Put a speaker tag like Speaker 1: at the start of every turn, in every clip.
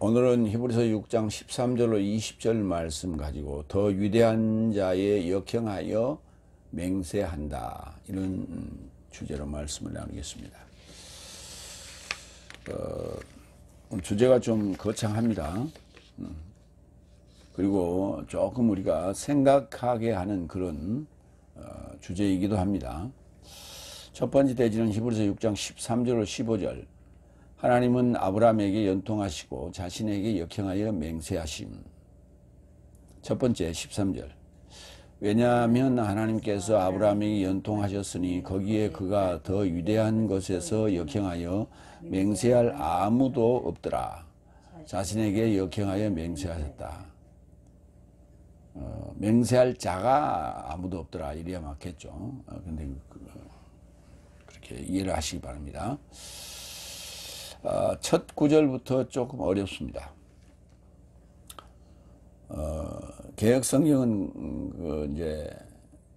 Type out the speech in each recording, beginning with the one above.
Speaker 1: 오늘은 히브리서 6장 13절로 20절 말씀 가지고 더 위대한 자에 역행하여 맹세한다, 이런 주제로 말씀을 나누겠습니다. 오늘 주제가 좀 거창합니다. 그리고 조금 우리가 생각하게 하는 그런 주제이기도 합니다. 첫 번째 대지는 히브리서 6장 13절로 15절. 하나님은 아브라함에게 연통하시고 자신에게 역행하여 맹세하심. 첫 번째 13절. 왜냐하면 하나님께서 아브라함에게 연통하셨으니 거기에 그가 더 위대한 것에서 역행하여 맹세할 아무도 없더라. 자신에게 역행하여 맹세하셨다. 맹세할 자가 아무도 없더라, 이래야 맞겠죠. 근데 그렇게 이해를 하시기 바랍니다. 첫 구절부터 조금 어렵습니다. 개역 성경은 이제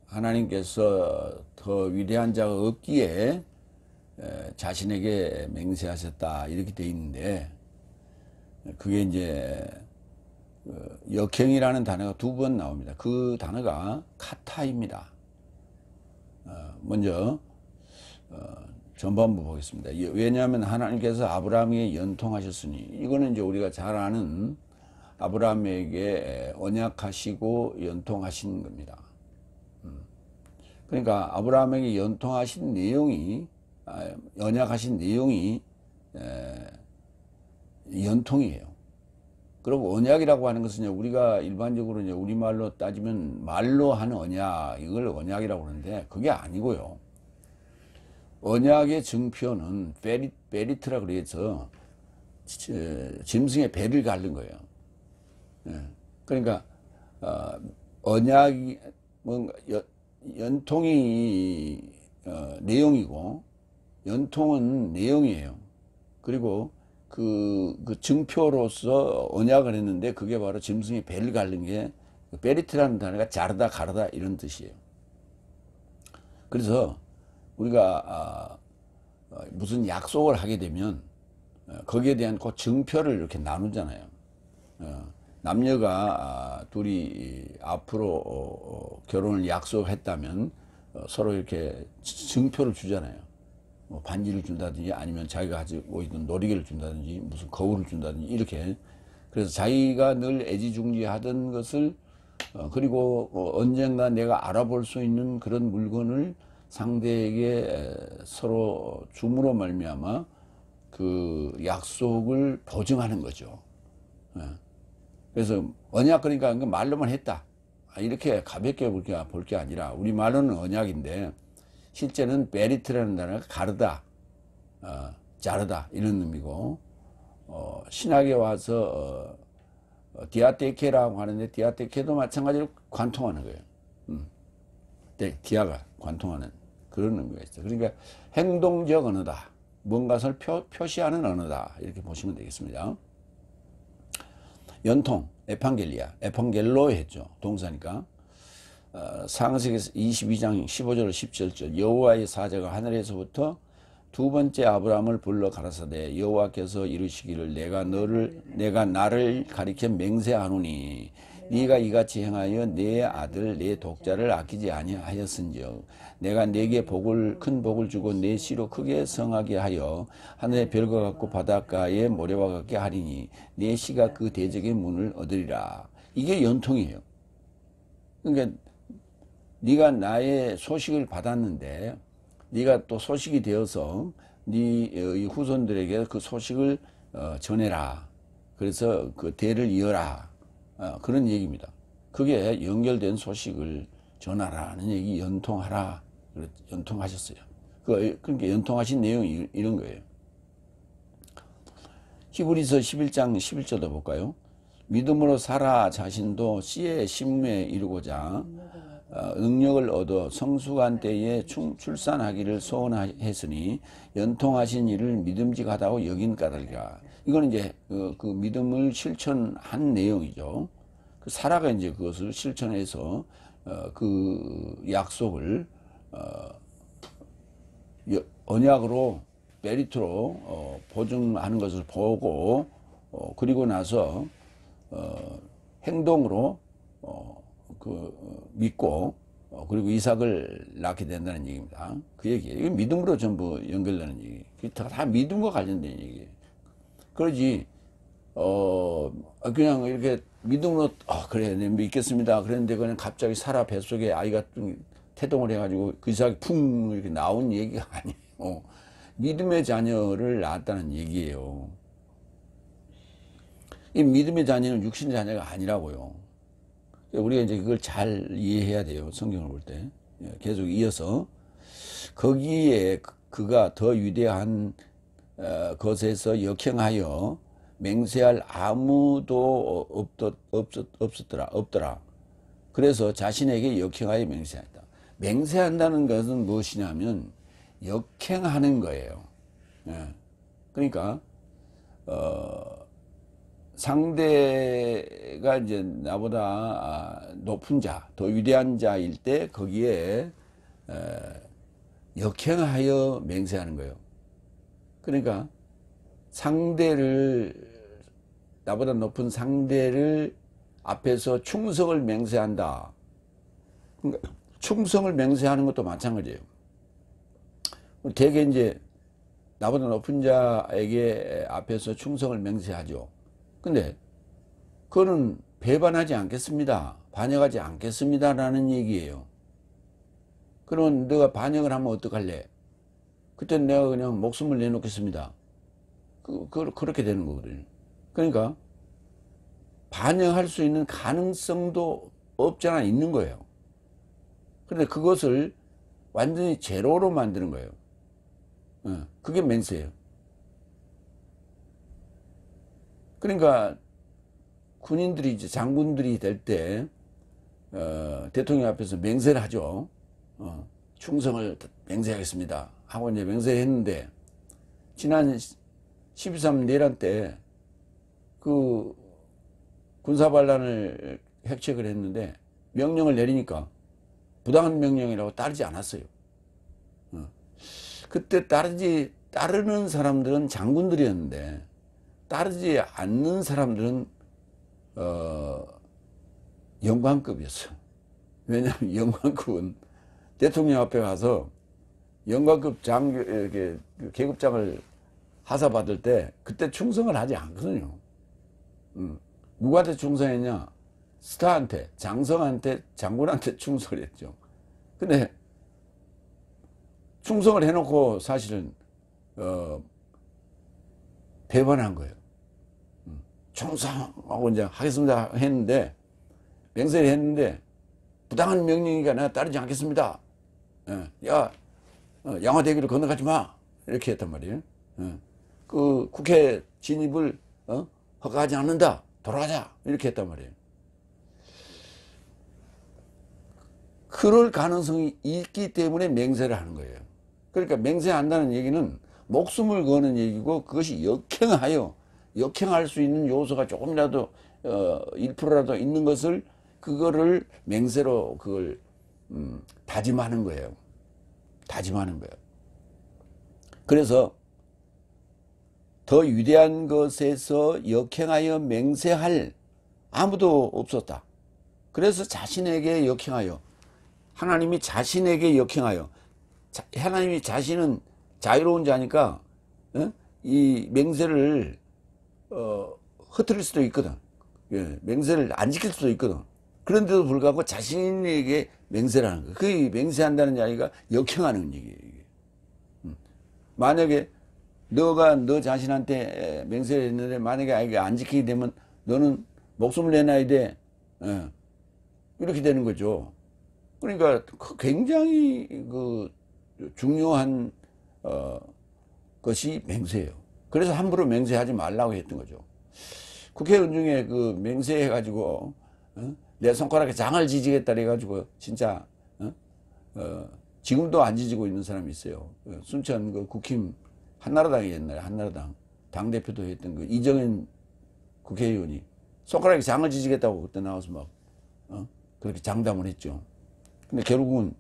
Speaker 1: 하나님께서 더 위대한 자가 없기에 자신에게 맹세하셨다, 이렇게 돼 있는데, 그게 이제 역행이라는 단어가 두 번 나옵니다. 그 단어가 카타입니다. 먼저 전반부 보겠습니다. 왜냐하면 하나님께서 아브라함에게 연통하셨으니, 이거는 이제 우리가 잘 아는 아브라함에게 언약하시고 연통하신 겁니다. 그러니까 아브라함에게 연통하신 내용이, 언약하신 내용이 연통이에요. 그리고 언약이라고 하는 것은 우리가 일반적으로 이제 우리말로 따지면 말로 하는 언약, 이걸 언약이라고 하는데 그게 아니고요. 언약의 증표는 베리트라 그래서 짐승의 배를 갈른 거예요. 그러니까 언약이 뭔가 연통이 내용이고, 연통은 내용이에요. 그리고 그 증표로서 언약을 했는데 그게 바로 짐승의 배를 갈른 게, 베리트라는 단어가 자르다 가르다 이런 뜻이에요. 그래서 우리가 무슨 약속을 하게 되면 거기에 대한 그 증표를 이렇게 나누잖아요. 남녀가 둘이 앞으로 결혼을 약속했다면 서로 이렇게 증표를 주잖아요. 뭐 반지를 준다든지, 아니면 자기가 가지고 있는 놀이개를 준다든지, 무슨 거울을 준다든지, 이렇게. 그래서 자기가 늘 애지중지하던 것을, 그리고 언젠가 내가 알아볼 수 있는 그런 물건을 상대에게 서로 줌으로 말미암아 그 약속을 보증하는 거죠. 그래서 언약, 그러니까 말로만 했다, 이렇게 가볍게 볼 게 아니라, 우리 말로는 언약인데 실제는 베리트라는 단어가 가르다, 자르다, 이런 의미고, 신학에 와서 디아테케라고 하는데, 디아테케도 마찬가지로 관통하는 거예요. 디아가 관통하는 그런 의미가 있어요. 그러니까 행동적 언어다, 뭔가를 표시하는 언어다, 이렇게 보시면 되겠습니다. 연통, 에판겔로 했죠. 동사니까. 창세기 22장 15절 17절. 여호와의 사자가 하늘에서부터 두 번째 아브라함을 불러 가라사대, 여호와께서 이르시기를 내가 나를 가리켜 맹세하노니 네가 이같이 행하여 내 아들 내 독자를 아끼지 아니하였은즉 내가 네게 큰 복을 주고 내 씨로 크게 성하게 하여 하늘의 별과 같고 바닷가의 모래와 같게 하리니 내 씨가 그 대적의 문을 얻으리라. 이게 연통이에요. 그러니까 네가 나의 소식을 받았는데, 네가 또 소식이 되어서 네 후손들에게 그 소식을 전해라. 그래서 그 대를 이어라, 그런 얘기입니다. 그게 연결된 소식을 전하라는 얘기, 연통하라, 연통하셨어요. 그러니까 연통하신 내용이 이런 거예요. 히브리서 11장 11절도 볼까요? 믿음으로 사라 자신도 씨의 심에 이루고자 능력을 얻어 성숙한 때에 출산하기를 소원했으니 연통하신 이를 믿음직하다고 여긴 까닭이라. 이건 이제 그 믿음을 실천한 내용이죠. 그 사라가 이제 그것을 실천해서 그 약속을 언약으로 메리트로 보증하는 것을 보고 그리고 나서 행동으로 믿고 그리고 이삭을 낳게 된다는 얘기입니다. 그 얘기예요. 이거 믿음으로 전부 연결되는 얘기. 다 믿음과 관련된 얘기예요. 그러지 그냥 이렇게 믿음으로 그래 네, 믿겠습니다. 그랬는데 그냥 갑자기 사라 뱃속에 아이가 태동을 해가지고 그 이삭이 풍 이렇게 나온 얘기가 아니에요. 믿음의 자녀를 낳았다는 얘기예요. 이 믿음의 자녀는 육신의 자녀가 아니라고요. 우리가 이제 그걸 잘 이해해야 돼요. 성경을 볼 때. 계속 이어서 거기에 그가 더 위대한 것에서 역행하여 맹세할 아무도 없더라. 그래서 자신에게 역행하여 맹세한다. 맹세한다는 것은 무엇이냐면 역행하는 거예요. 그러니까 상대가 이제 나보다 높은 자, 더 위대한 자일 때 거기에 역행하여 맹세하는 거예요. 그러니까 나보다 높은 상대를 앞에서 충성을 맹세한다. 그러니까 충성을 맹세하는 것도 마찬가지예요. 대개 이제 나보다 높은 자에게 앞에서 충성을 맹세하죠. 근데 그거는 배반하지 않겠습니다. 반역하지 않겠습니다라는 얘기예요. 그러면 내가 반역을 하면 어떡할래? 그때는 내가 그냥 목숨을 내놓겠습니다. 그렇게 되는 거거든요. 그러니까 반역할 수 있는 가능성도 없지 않아 있는 거예요. 그런데 그것을 완전히 제로로 만드는 거예요. 그게 맹세예요. 그러니까 군인들이 이제 장군들이 될 때 대통령 앞에서 맹세를 하죠. 충성을 맹세하겠습니다 하고 이제 맹세를 했는데 지난 12.3 내란 때 그 군사반란을 획책을 했는데 명령을 내리니까 부당한 명령이라고 따르지 않았어요. 그때 따르는 사람들은 장군들이었는데 따르지 않는 사람들은 영관급이었어요. 왜냐하면 영관급은 대통령 앞에 가서 영관급 이렇게 계급장을 하사받을 때 그때 충성을 하지 않거든요. 누구한테 충성했냐? 스타한테, 장성한테, 장군한테 충성을 했죠. 근데 충성을 해놓고 사실은 배반한 거예요. 충성하고 이제 하겠습니다 했는데 맹세를 했는데 부당한 명령이니까 내가 따르지 않겠습니다. 야 양화대교를 건너가지 마 이렇게 했단 말이에요. 그 국회 진입을 허가하지 않는다. 돌아가자 이렇게 했단 말이에요. 그럴 가능성이 있기 때문에 맹세를 하는 거예요. 그러니까 맹세한다는 얘기는 목숨을 거는 얘기고 그것이 역행할 수 있는 요소가 조금이라도 1%라도 있는 것을 그거를 맹세로 그걸 다짐하는 거예요. 다짐하는 거예요. 그래서 더 위대한 것에서 역행하여 맹세할 아무도 없었다. 그래서 자신에게 역행하여 하나님이 자신에게 역행하여 하나님이 자신은 자유로운 자니까 이 맹세를 흐트릴 수도 있거든. 맹세를 안 지킬 수도 있거든. 그런데도 불구하고 자신에게 맹세를 하는 거예요. 그 맹세한다는 이야기가 역행하는 얘기예요. 만약에 너가 너 자신한테 맹세를 했는데 만약에 이게 안 지키게 되면 너는 목숨을 내놔야 돼. 이렇게 되는 거죠. 그러니까 굉장히 그 중요한 것이 맹세예요. 그래서 함부로 맹세하지 말라고 했던 거죠. 국회의원 중에 그 맹세해가지고 내 손가락에 장을 지지겠다 해가지고 진짜 지금도 안 지지고 있는 사람이 있어요. 순천 그 국힘 한나라당이 옛날에 한나라당 당대표도 했던 그 이정현 국회의원이 손가락에 장을 지지겠다고 그때 나와서 막 그렇게 장담을 했죠. 근데 결국은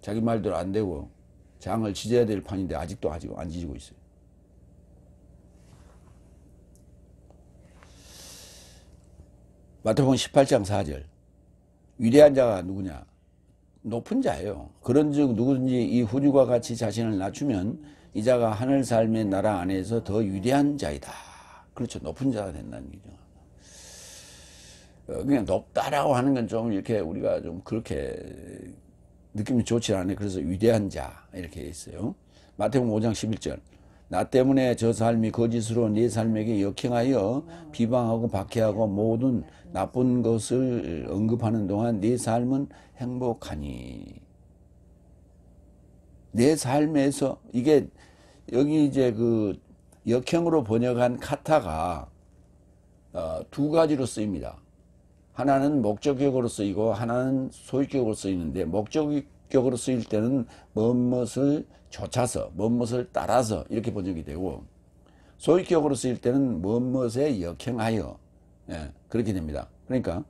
Speaker 1: 자기 말대로 안 되고 장을 지져야 될 판인데 아직도 안 지지고 있어요. 마태복음 18장 4절. 위대한 자가 누구냐? 높은 자예요. 그런즉 누구든지 이 훈유와 같이 자신을 낮추면 이 자가 하늘 삶의 나라 안에서 더 위대한 자이다. 그렇죠. 높은 자가 된다는 얘기죠. 그냥 높다라고 하는 건 좀 이렇게 우리가 좀 그렇게 느낌이 좋지 않아요. 그래서 위대한 자 이렇게 있어요. 마태복음 5장 11절. 나 때문에 저 삶이 거짓으로 네 삶에게 역행하여 비방하고 박해하고 모든 나쁜 것을 언급하는 동안 네 삶은 행복하니. 내 삶에서 이게 여기 이제 그 역행으로 번역한 카타가 두 가지로 쓰입니다. 하나는 목적격으로 쓰이고 하나는 소유격으로 쓰이는데, 목적격으로 쓰일 때는 무엇을 좇아서 무엇을 따라서 이렇게 번역이 되고, 소유격으로 쓰일 때는 무엇에 역행하여, 예, 그렇게 됩니다. 그러니까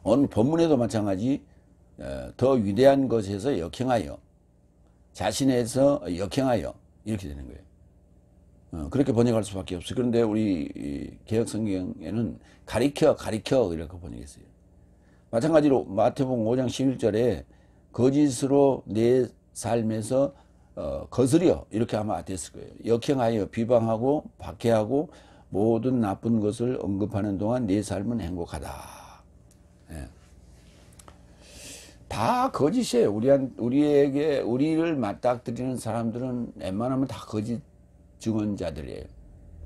Speaker 1: 오늘 본문에도 마찬가지 더 위대한 것에서 역행하여, 자신에서 역행하여 이렇게 되는 거예요. 그렇게 번역할 수밖에 없어요. 그런데 우리 개혁성경에는 가리켜 이렇게 번역했어요. 마찬가지로 마태복음 5장 11절에 거짓으로 내 삶에서 거스려 이렇게 아마 됐을 거예요. 역행하여 비방하고 박해하고 모든 나쁜 것을 언급하는 동안 내 삶은 행복하다. 예. 다 거짓이에요. 우리를 맞닥뜨리는 사람들은 웬만하면 다 거짓 증언자들이에요.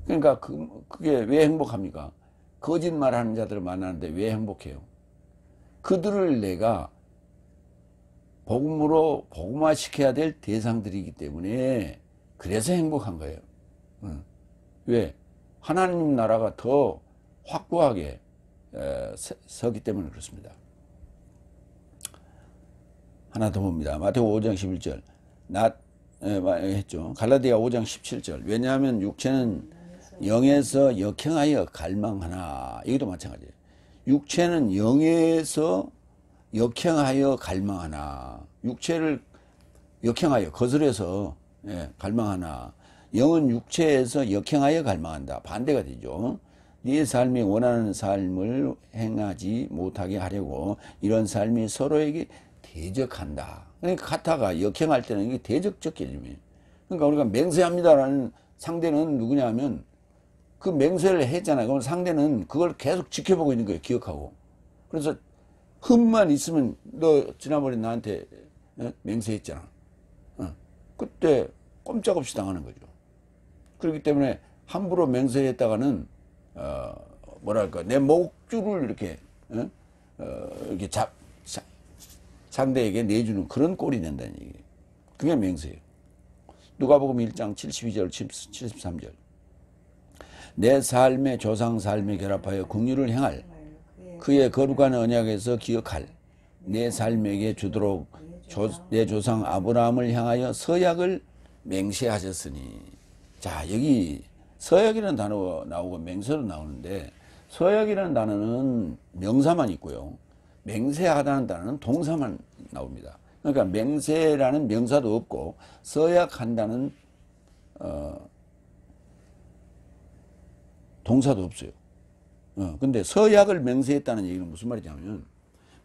Speaker 1: 그러니까 그게 왜 행복합니까? 거짓말하는 자들을 만나는데 왜 행복해요? 그들을 내가 복음으로 복음화시켜야 될 대상들이기 때문에 그래서 행복한 거예요. 왜? 하나님 나라가 더 확고하게 서기 때문에 그렇습니다. 하나 더 봅니다. 마태복음 5장 11절. 했죠. 갈라디아 5장 17절. 왜냐하면 육체는 영에서 역행하여 갈망하나. 이것도 마찬가지예요. 육체는 영에서 역행하여 갈망하나. 육체를 역행하여 거스려서 갈망하나. 영은 육체에서 역행하여 갈망한다. 반대가 되죠. 네 삶이 원하는 삶을 행하지 못하게 하려고 이런 삶이 서로에게 대적한다. 그러니까 카타가 역행할 때는 이게 대적적 개념이에요. 그러니까 우리가 맹세합니다라는 상대는 누구냐면 그 맹세를 했잖아요. 그럼 상대는 그걸 계속 지켜보고 있는 거예요. 기억하고. 그래서 흠만 있으면 너 지난번에 나한테 맹세했잖아. 그때 꼼짝없이 당하는 거죠. 그렇기 때문에 함부로 맹세했다가는 뭐랄까 내 목줄을 이렇게 이렇게 상대에게 내주는 그런 꼴이 된다는 얘기예요. 그게 맹세예요. 누가복음 1장 72절 73절. 내 삶의 조상 삶에 결합하여 긍휼을 행할 그의 거룩한 언약에서 기억할 내 삶에게 주도록 내 조상 아브라함을 향하여 서약을 맹세하셨으니. 자, 여기 서약이라는 단어가 나오고 맹세로 나오는데, 서약이라는 단어는 명사만 있고요, 맹세하다는 단어는 동사만 나옵니다. 그러니까 맹세라는 명사도 없고 서약한다는 동사도 없어요. 근데 서약을 맹세했다는 얘기는 무슨 말이냐면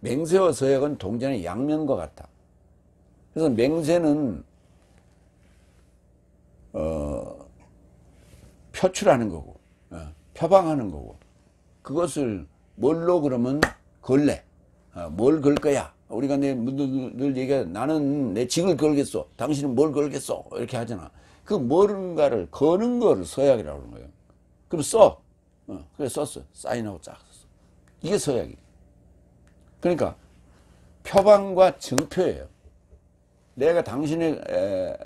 Speaker 1: 맹세와 서약은 동전의 양면과 같아. 그래서 맹세는 표출하는 거고 표방하는 거고, 그것을 뭘로 그러면 걸래. 뭘 걸 거야. 우리가 늘 얘기해. 나는 내 직을 걸겠어. 당신은 뭘 걸겠어. 이렇게 하잖아. 그 뭔가를 거는 거를 서약이라고 하는 거예요. 그럼 써. 그래 썼어. 사인하고 쫙 썼어. 이게 서약이에요. 그러니까 표방과 증표예요. 내가 당신의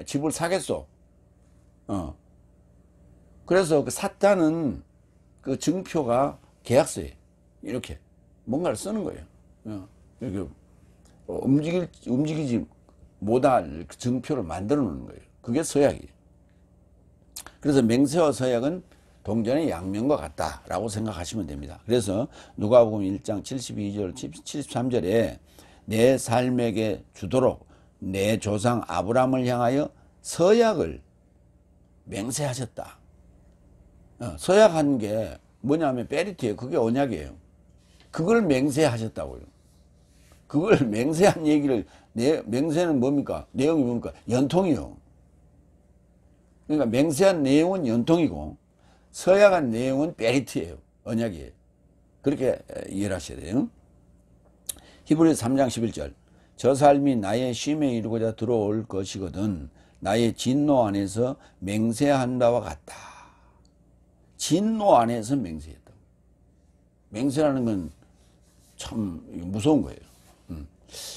Speaker 1: 집을 사겠어. 그래서 그 샀다는 그 증표가 계약서에 이렇게 뭔가를 쓰는 거예요. 이렇게 움직이지 못할 그 증표를 만들어 놓는 거예요. 그게 서약이에요. 그래서 맹세와 서약은 동전의 양면과 같다라고 생각하시면 됩니다. 그래서 누가복음 1장 72절 73절에 내 삶에게 주도록 내 조상 아브라함을 향하여 서약을 맹세하셨다. 서약한 게 뭐냐면 페리티예요. 그게 언약이에요. 그걸 맹세하셨다고요. 그걸 맹세한 얘기를, 맹세는 뭡니까? 내용이 뭡니까? 연통이요. 그러니까 맹세한 내용은 연통이고 서약한 내용은 베리트예요. 언약이에요. 그렇게 이해를 하셔야 돼요. 히브리서 3장 11절. 저 삶이 나의 쉼에 이르고자 들어올 것이거든 나의 진노 안에서 맹세한다와 같다. 진노 안에서 맹세했다. 맹세라는 건 참 무서운 거예요.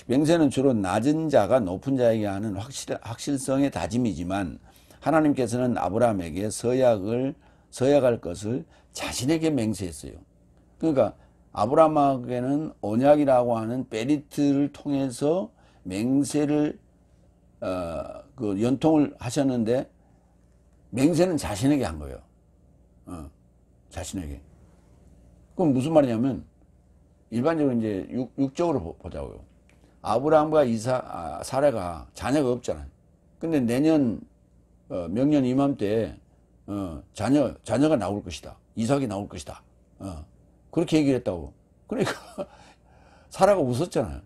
Speaker 1: 맹세는 주로 낮은 자가 높은 자에게 하는 확실성의 다짐이지만 하나님께서는 아브라함에게 서약할 것을 자신에게 맹세했어요. 그러니까 아브라함에게는 언약이라고 하는 베리트를 통해서 맹세를 그 연통을 하셨는데 맹세는 자신에게 한 거예요. 자신에게. 그럼 무슨 말이냐면 일반적으로 이제 육적으로 보자고요. 아브라함과 사라가 자녀가 없잖아요. 근데 내년 명년 이맘때 자녀가 나올 것이다. 이삭이 나올 것이다. 그렇게 얘기를 했다고. 그러니까 사라가 웃었잖아요.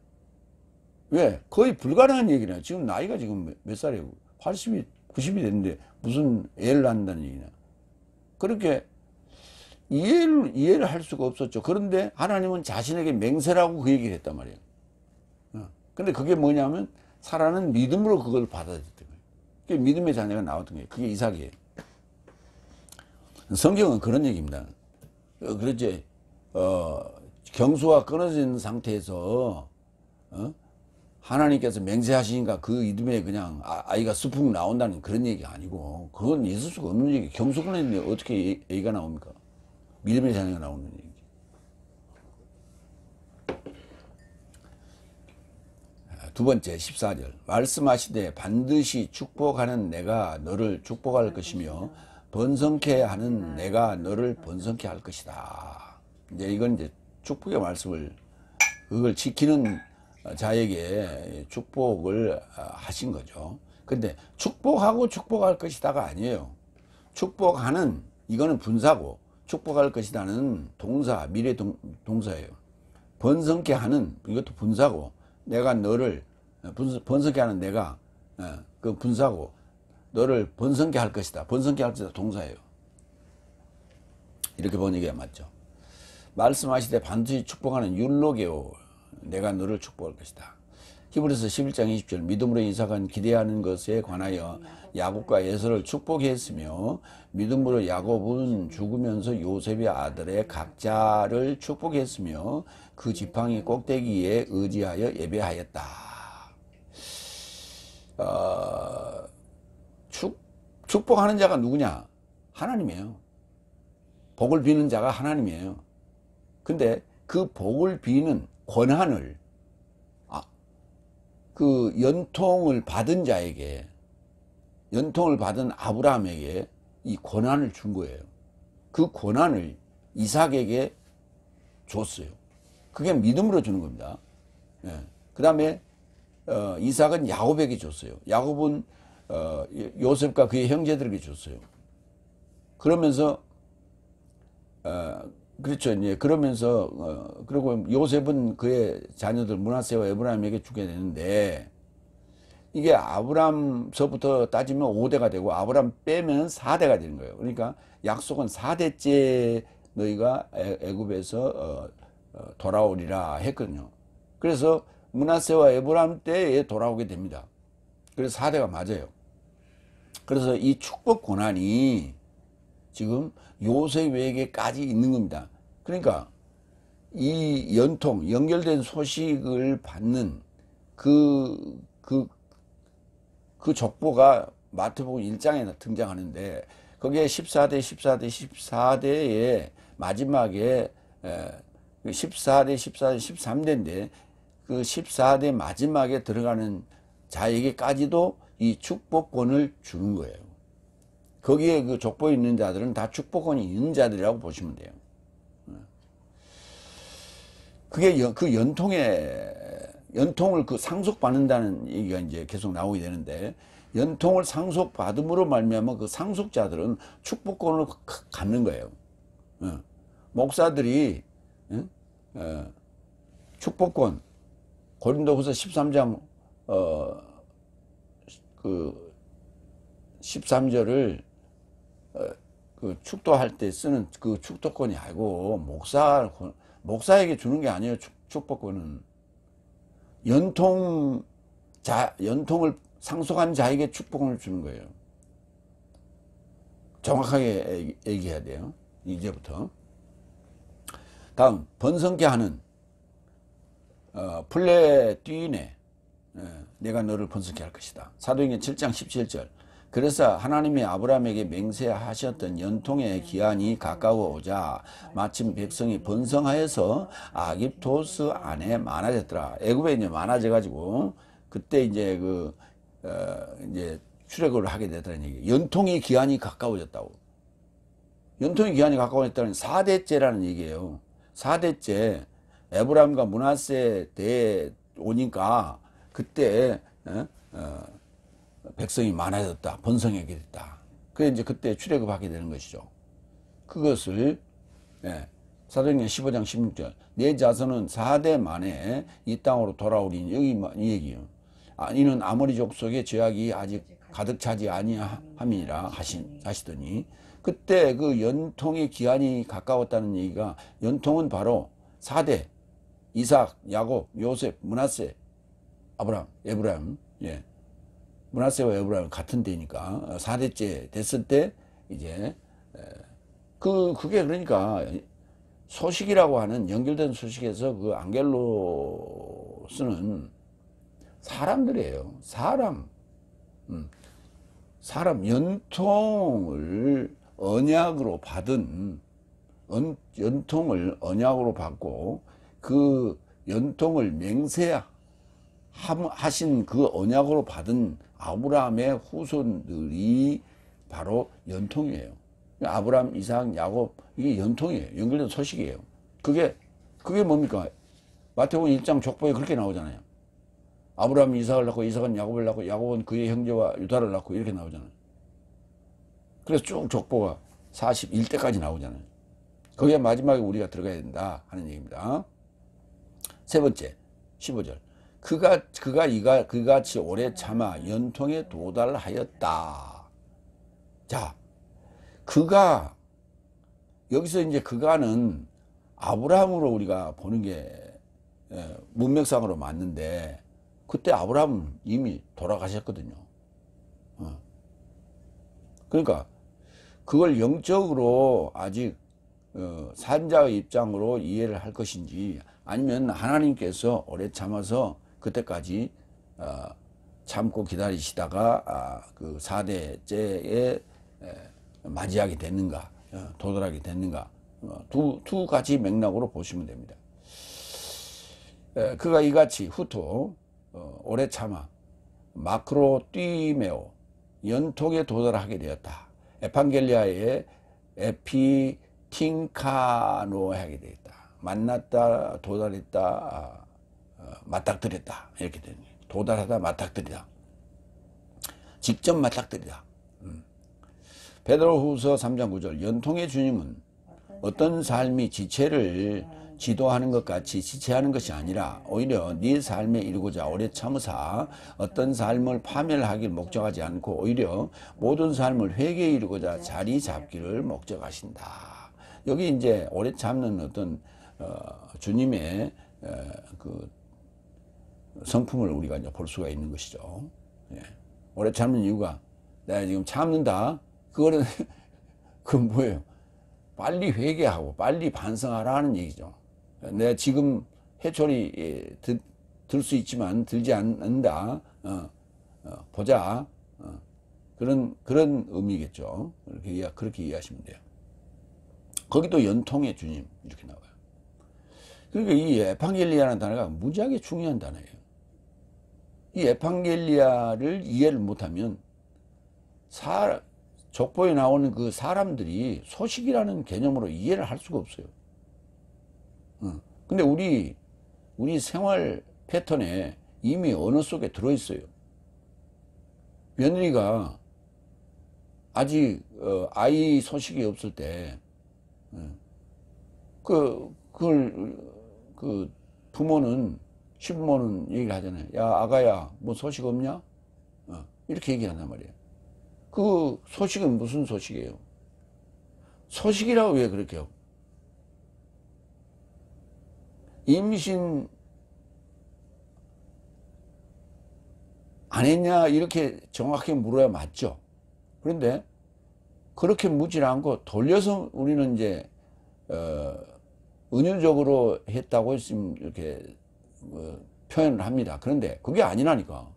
Speaker 1: 왜? 거의 불가능한 얘기냐. 지금 나이가 지금 몇 살이에요? 80이 90이 됐는데 무슨 애를 낳는다는 얘기냐. 그렇게 이해를 할 수가 없었죠. 그런데 하나님은 자신에게 맹세라고 그 얘기를 했단 말이에요. 근데 그게 뭐냐면 사라는 믿음으로 그걸 받아들였던 거예요. 그게 믿음의 자녀가 나왔던 거예요. 그게 이삭이에요. 성경은 그런 얘기입니다. 그렇지. 경수가 끊어진 상태에서 하나님께서 맹세하시니까 그 믿음에 그냥 아이가 수풍 나온다는 그런 얘기가 아니고 그건 있을 수가 없는 얘기. 경수 끊어졌는데 어떻게 애가 나옵니까? 믿음의 자녀가 나오는 얘기. 두 번째 14절 말씀하시되 반드시 축복하는 내가 너를 축복할 것이며 번성케 하는 내가 너를 번성케 할 것이다. 이제 이건 이제 축복의 말씀을 그걸 지키는 자에게 축복을 하신 거죠. 근데 축복하고 축복할 것이다가 아니에요. 축복하는 이거는 분사고 축복할 것이다는 동사 미래 동사예요. 번성케 하는 이것도 분사고 내가 너를 번성케 하는 내가 그 분사고 너를 번성케 할 것이다. 번성케 할 것이다 동사예요. 이렇게 번역해야 맞죠. 말씀하시되 반드시 축복하는 율로게오 내가 너를 축복할 것이다. 히브리서 11장 20절 믿음으로 이삭은 기대하는 것에 관하여 야곱과 에서를 축복했으며 믿음으로 야곱은 죽으면서 요셉의 아들의 각자를 축복했으며 그 지팡이 꼭대기에 의지하여 예배하였다. 축복하는 자가 누구냐? 하나님이에요. 복을 비는 자가 하나님이에요. 근데 그 복을 비는 권한을 그 연통을 받은 자에게 연통을 받은 아브라함에게 이 권한을 준 거예요. 그 권한을 이삭에게 줬어요. 그게 믿음으로 주는 겁니다. 그 다음에 이삭은 야곱에게 줬어요. 야곱은 요셉과 그의 형제들에게 줬어요. 그러면서 그렇죠. 이제 그러면서 그리고 요셉은 그의 자녀들 므낫세와 에브라임에게 주게 되는데 이게 아브람서부터 따지면 5대가 되고 아브람 빼면 4대가 되는 거예요. 그러니까 약속은 4대째 너희가 애굽에서 돌아오리라 했거든요. 그래서 므낫세와 에브라임 때에 돌아오게 됩니다. 그래서 4대가 맞아요. 그래서 이 축복 고난이 지금 요셉에게까지 있는 겁니다. 그러니까 이 연결된 소식을 받는 그 족보가 마태복음 1장에 등장하는데 거기에 14대 마지막에 14대 13대인데 그 14대 마지막에 들어가는 자에게까지도 이 축복권을 주는 거예요. 거기에 그 족보에 있는 자들은 다 축복권이 있는 자들이라고 보시면 돼요. 그게 그 연통을 그 상속받는다는 얘기가 이제 계속 나오게 되는데 연통을 상속받음으로 말미암아 그 상속자들은 축복권을 갖는 거예요. 목사들이 축복권 고린도후서 13장 그 13절을 그 축도할 때 쓰는 그 축도권이 아니고 목사에게 주는 게 아니에요. 축복권은 연통을 상속한 자에게 축복권을 주는 거예요. 정확하게 얘기해야 돼요. 이제부터. 다음 번성케 하는 풀에 뛰네. 내가 너를 번성케 할 것이다. 사도행전 7장 17절. 그래서 하나님이 아브라함에게 맹세하셨던 연통의 기한이 가까워오자 마침 백성이 번성하여서 아깁토스 안에 많아졌더라. 애굽에 이제 많아져 가지고 그때 이제 이제 출애굽을 하게 되더라는 얘기. 연통의 기한이 가까워졌다고. 연통의 기한이 가까워졌다는 4대째라는 얘기예요. 4대째 에브라임과 므낫세 대에 오니까 그때 백성이 많아졌다. 번성하게 됐다. 그래 이제 그때 출애굽하게 되는 것이죠. 그것을 사도행전 15장 16절 내 자손은 4대 만에 이 땅으로 돌아오리니 여기 이 얘기예요. 이는 아모리 족속의 죄악이 아직 가득 차지 아니함이니라 하시더니 그때 그 연통의 기한이 가까웠다는 얘기가 연통은 바로 4대 이삭, 야곱, 요셉, 므낫세, 에브라임 므낫세와 에브라임 같은 데니까 4대째 됐을 때 이제 그게 그러니까 소식이라고 하는 연결된 소식에서 그 안겔로스는 사람들이에요. 사람 연통을 언약으로 받고 그 연통을 맹세하신 그 언약으로 받은 아브라함의 후손들이 바로 연통이에요. 아브라함, 이삭, 야곱 이게 연통이에요. 연결된 소식이에요. 그게 뭡니까? 마태복음 1장 족보에 그렇게 나오잖아요. 아브라함이 이삭을 낳고 이삭은 야곱을 낳고 야곱은 그의 형제와 유다를 낳고 이렇게 나오잖아요. 그래서 쭉 족보가 41대까지 나오잖아요. 거기에 마지막에 우리가 들어가야 된다 하는 얘기입니다. 세 번째 15절 그가 그같이 오래 참아 연통에 도달하였다. 자, 그가 여기서 이제 그가는 아브라함으로 우리가 보는 게 문맥상으로 맞는데 그때 아브라함은 이미 돌아가셨거든요. 그러니까 그걸 영적으로 아직 산자의 입장으로 이해를 할 것인지 아니면 하나님께서 오래 참아서 그때까지 참고 기다리시다가 그 4대째에 맞이하게 됐는가 도달하게 됐는가 두 가지 맥락으로 보시면 됩니다. 그가 이같이 후토 오래 참아 마크로 뛰메오 연통에 도달하게 되었다. 에판겔리아의 에피팅카노 하게 되었다. 만났다, 도달했다, 맞닥뜨렸다 이렇게 되는 거예요. 도달하다, 맞닥뜨리다. 직접 맞닥뜨리다. 베드로후서 3장 9절 연통의 주님은 어떤 삶이 지체를 지도하는 것 같이 지체하는 것이 아니라 오히려 네 삶에 이르고자 오래 참으사 어떤 삶을 파멸하길 목적하지 않고 오히려 모든 삶을 회개에 이르고자 자리 잡기를 목적하신다. 여기 이제 오래 참는 어떤 주님의 그 성품을 우리가 이제 볼 수가 있는 것이죠. 오래 참는 이유가 내가 지금 참는다. 그거는 그건 뭐예요? 빨리 회개하고 빨리 반성하라는 얘기죠. 내가 지금 해초리 들 수 있지만 들지 않는다. 보자. 그런 의미겠죠. 그렇게 이해하시면 돼요. 거기도 연통의 주님 이렇게 나와요. 그러니까 이 에판겔리아라는 단어가 무지하게 중요한 단어예요. 이 에판겔리아를 이해를 못하면 족보에 나오는 그 사람들이 소식이라는 개념으로 이해를 할 수가 없어요. 근데 우리 생활 패턴에 이미 언어 속에 들어있어요. 며느리가 아직 아이 소식이 없을 때 그걸 그 부모는 시부모는 얘기를 하잖아요. 야 아가야 뭐 소식 없냐? 이렇게 얘기한단 말이에요. 그 소식은 무슨 소식이에요? 소식이라고 왜 그렇게 하고? 임신 안 했냐 이렇게 정확하게 물어야 맞죠. 그런데 그렇게 묻질 않고 돌려서 우리는 이제 은유적으로 했다고 했으면 이렇게 표현을 합니다. 그런데 그게 아니라니까.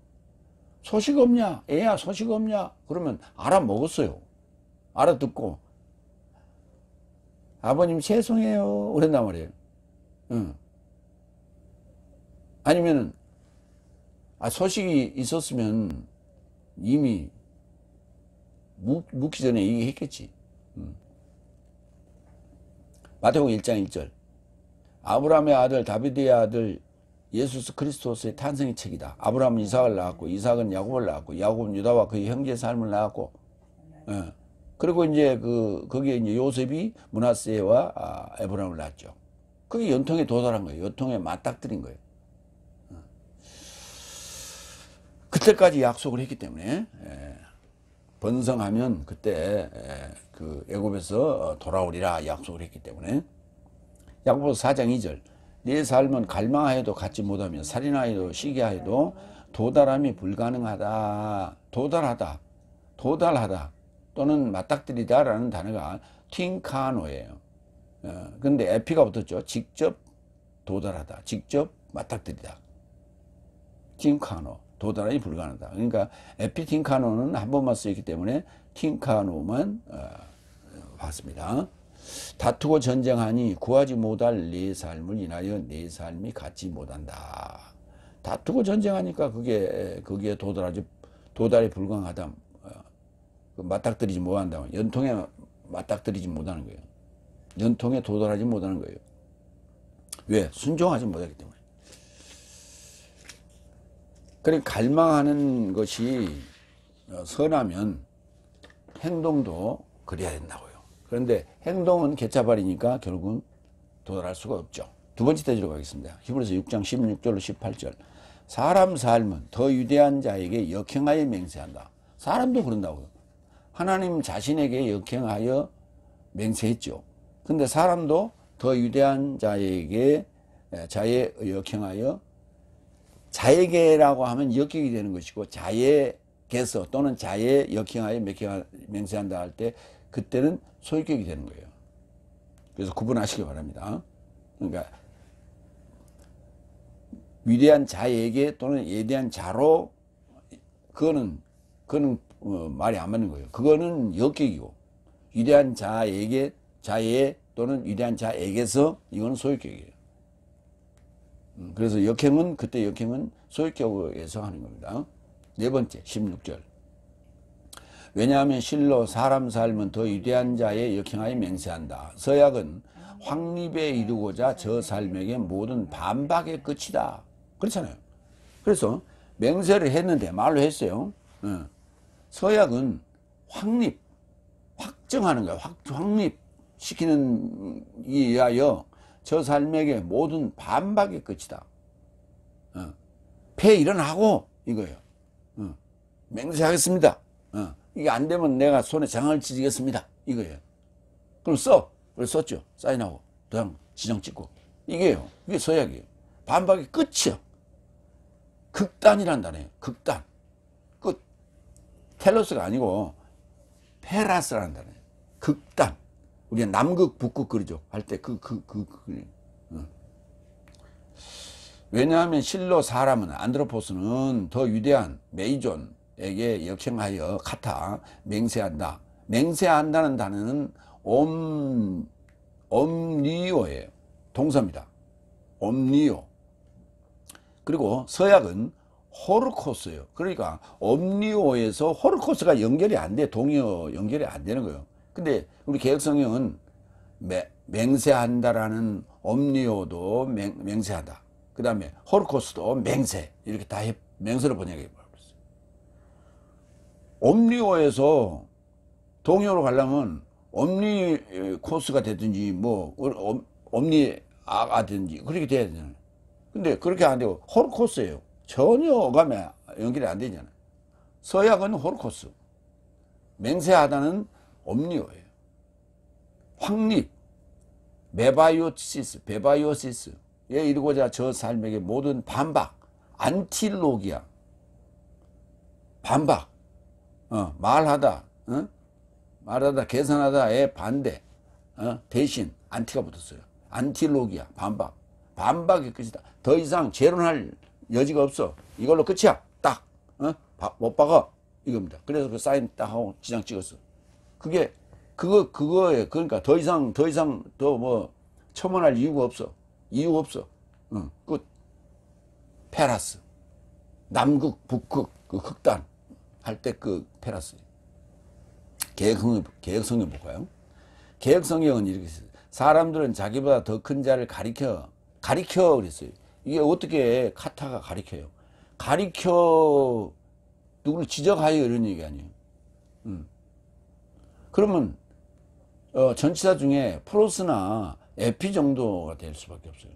Speaker 1: 소식 없냐? 애야 소식 없냐? 그러면 알아먹었어요. 알아듣고 아버님 죄송해요 그런단 말이에요. 아니면은 소식이 있었으면 이미 묻기 전에 얘기했겠지. 마태복음 1장 1절 아브라함의 아들 다비드의 아들 예수 그리스도의 탄생의 책이다. 아브라함은 이삭을 낳았고 이삭은 야곱을 낳았고 야곱은 유다와 그의 형제의 삶을 낳았고 그리고 이제 거기에 이제 요셉이 므낫세와 에브라임을 낳았죠. 그게 연통에 도달한 거예요. 연통에 맞닥뜨린 거예요. 그때까지 약속을 했기 때문에 번성하면 그때 그 애굽에서 돌아오리라 약속을 했기 때문에 야고보서 4장 2절 네 삶은 갈망하여도 갖지 못하며 살인하여도 시기하여도 도달함이 불가능하다. 도달하다 또는 맞닥뜨리다 라는 단어가 틴카노예요. 근데 에피가 붙었죠. 직접 도달하다, 직접 맞닥뜨리다. 틴카노, 도달함이 불가능하다. 그러니까 에피틴카노는 한 번만 쓰였기 때문에 틴카노만 봤습니다. 다투고 전쟁하니 구하지 못할 내 삶을 인하여 내 삶이 갖지 못한다. 다투고 전쟁하니까 거기에 도달이 불가능하다. 맞닥뜨리지 못한다. 연통에 맞닥뜨리지 못하는 거예요. 연통에 도달하지 못하는 거예요. 왜? 순종하지 못하기 때문에. 그러니까 갈망하는 것이 선하면 행동도 그래야 된다고요. 그런데 행동은 개차발이니까 결국은 도달할 수가 없죠. 두 번째 대지로 가겠습니다. 히브리서 6장 16절로 18절 사람 삶은 더 위대한 자에게 역행하여 맹세한다. 사람도 그런다고요. 하나님 자신에게 역행하여 맹세했죠. 근데 사람도 더 위대한 자에게 역행하여 자에게라고 하면 역격이 되는 것이고 자에게서 또는 자에 역행하여 맹세한다 할 때 그때는 소유격이 되는 거예요. 그래서 구분하시기 바랍니다. 그러니까 위대한 자에게 또는 예대한 자로 그거는 말이 안 맞는 거예요. 그거는 역격이고 위대한 자에게 자에 또는 위대한 자에게서 이거는 소유격이에요. 그래서 그때 역행은 소유격에서 하는 겁니다. 네 번째 16절 왜냐하면 실로 사람 삶은 더 위대한 자의 역행하여 맹세한다. 서약은 확립에 이르고자 저 삶에게 모든 반박의 끝이다. 그렇잖아요. 그래서 맹세를 했는데 말로 했어요. 서약은 확정하는 거야. 확립시키는 이에 의하여 저 삶에게 모든 반박의 끝이다. 폐 일어나고 이거예요. 맹세하겠습니다. 이게 안 되면 내가 손에 장을 치겠습니다. 이거예요. 그럼 그걸 썼죠. 사인하고 도장 지정 찍고 이게요. 이게 서약이에요. 반박의 끝이요. 극단이란 단어예요. 극단. 끝. 텔로스가 아니고 페라스라는 단어예요. 극단. 우리가 남극 북극 그러죠. 할 때 왜냐하면 실로 사람은 안드로포스는 더 위대한 메이존에게 역행하여 카타 맹세한다. 맹세한다는 단어는 옴니오예요. 동사입니다. 옴니오. 그리고 서약은 호르코스예요. 그러니까 옴니오에서 호르코스가 연결이 안 돼. 동의어 연결이 안 되는 거예요. 근데 우리 개혁성경은 맹세한다라는 옴니오도 맹세하다. 그 다음에 호르코스도 맹세. 이렇게 다 맹세를 번역해 버렸어요. 옴니오에서 동의어로 가려면 옴니 코스가 되든지 옴니 아든지 그렇게 돼야 되잖아요. 근데 그렇게 안 되고 홀코스예요. 전혀 어감이 연결이 안 되잖아요. 서약은 홀코스, 맹세하다는 옴니오예요. 확립, 메바이오시스, 베바이오시스, 에 이르고자 저 삶에게 모든 반박, 안틸로기아, 반박, 말하다, 말하다, 계산하다의 반대, 대신, 안티가 붙었어요. 안틸로기아, 반박. 반박의 끝이다. 더 이상 재론할 여지가 없어. 이걸로 끝이야. 딱, 못 박아. 이겁니다. 그래서 그 사인 딱 하고 지장 찍었어. 그게, 그거에, 그러니까 더 이상 더 뭐, 첨언할 이유가 없어. 이유 없어. 끝. 페라스. 남극, 북극, 그 극단 할 때 그 페라스. 개혁성경 볼까요? 개혁성경은 이렇게 있어요. 사람들은 자기보다 더 큰 자를 가리켜 그랬어요. 이게 어떻게 카타가 가리켜요? 가리켜 누구를 지적하여 이런 얘기 아니에요. 그러면 전치사 중에 프로스나 에피 정도가 될 수밖에 없어요.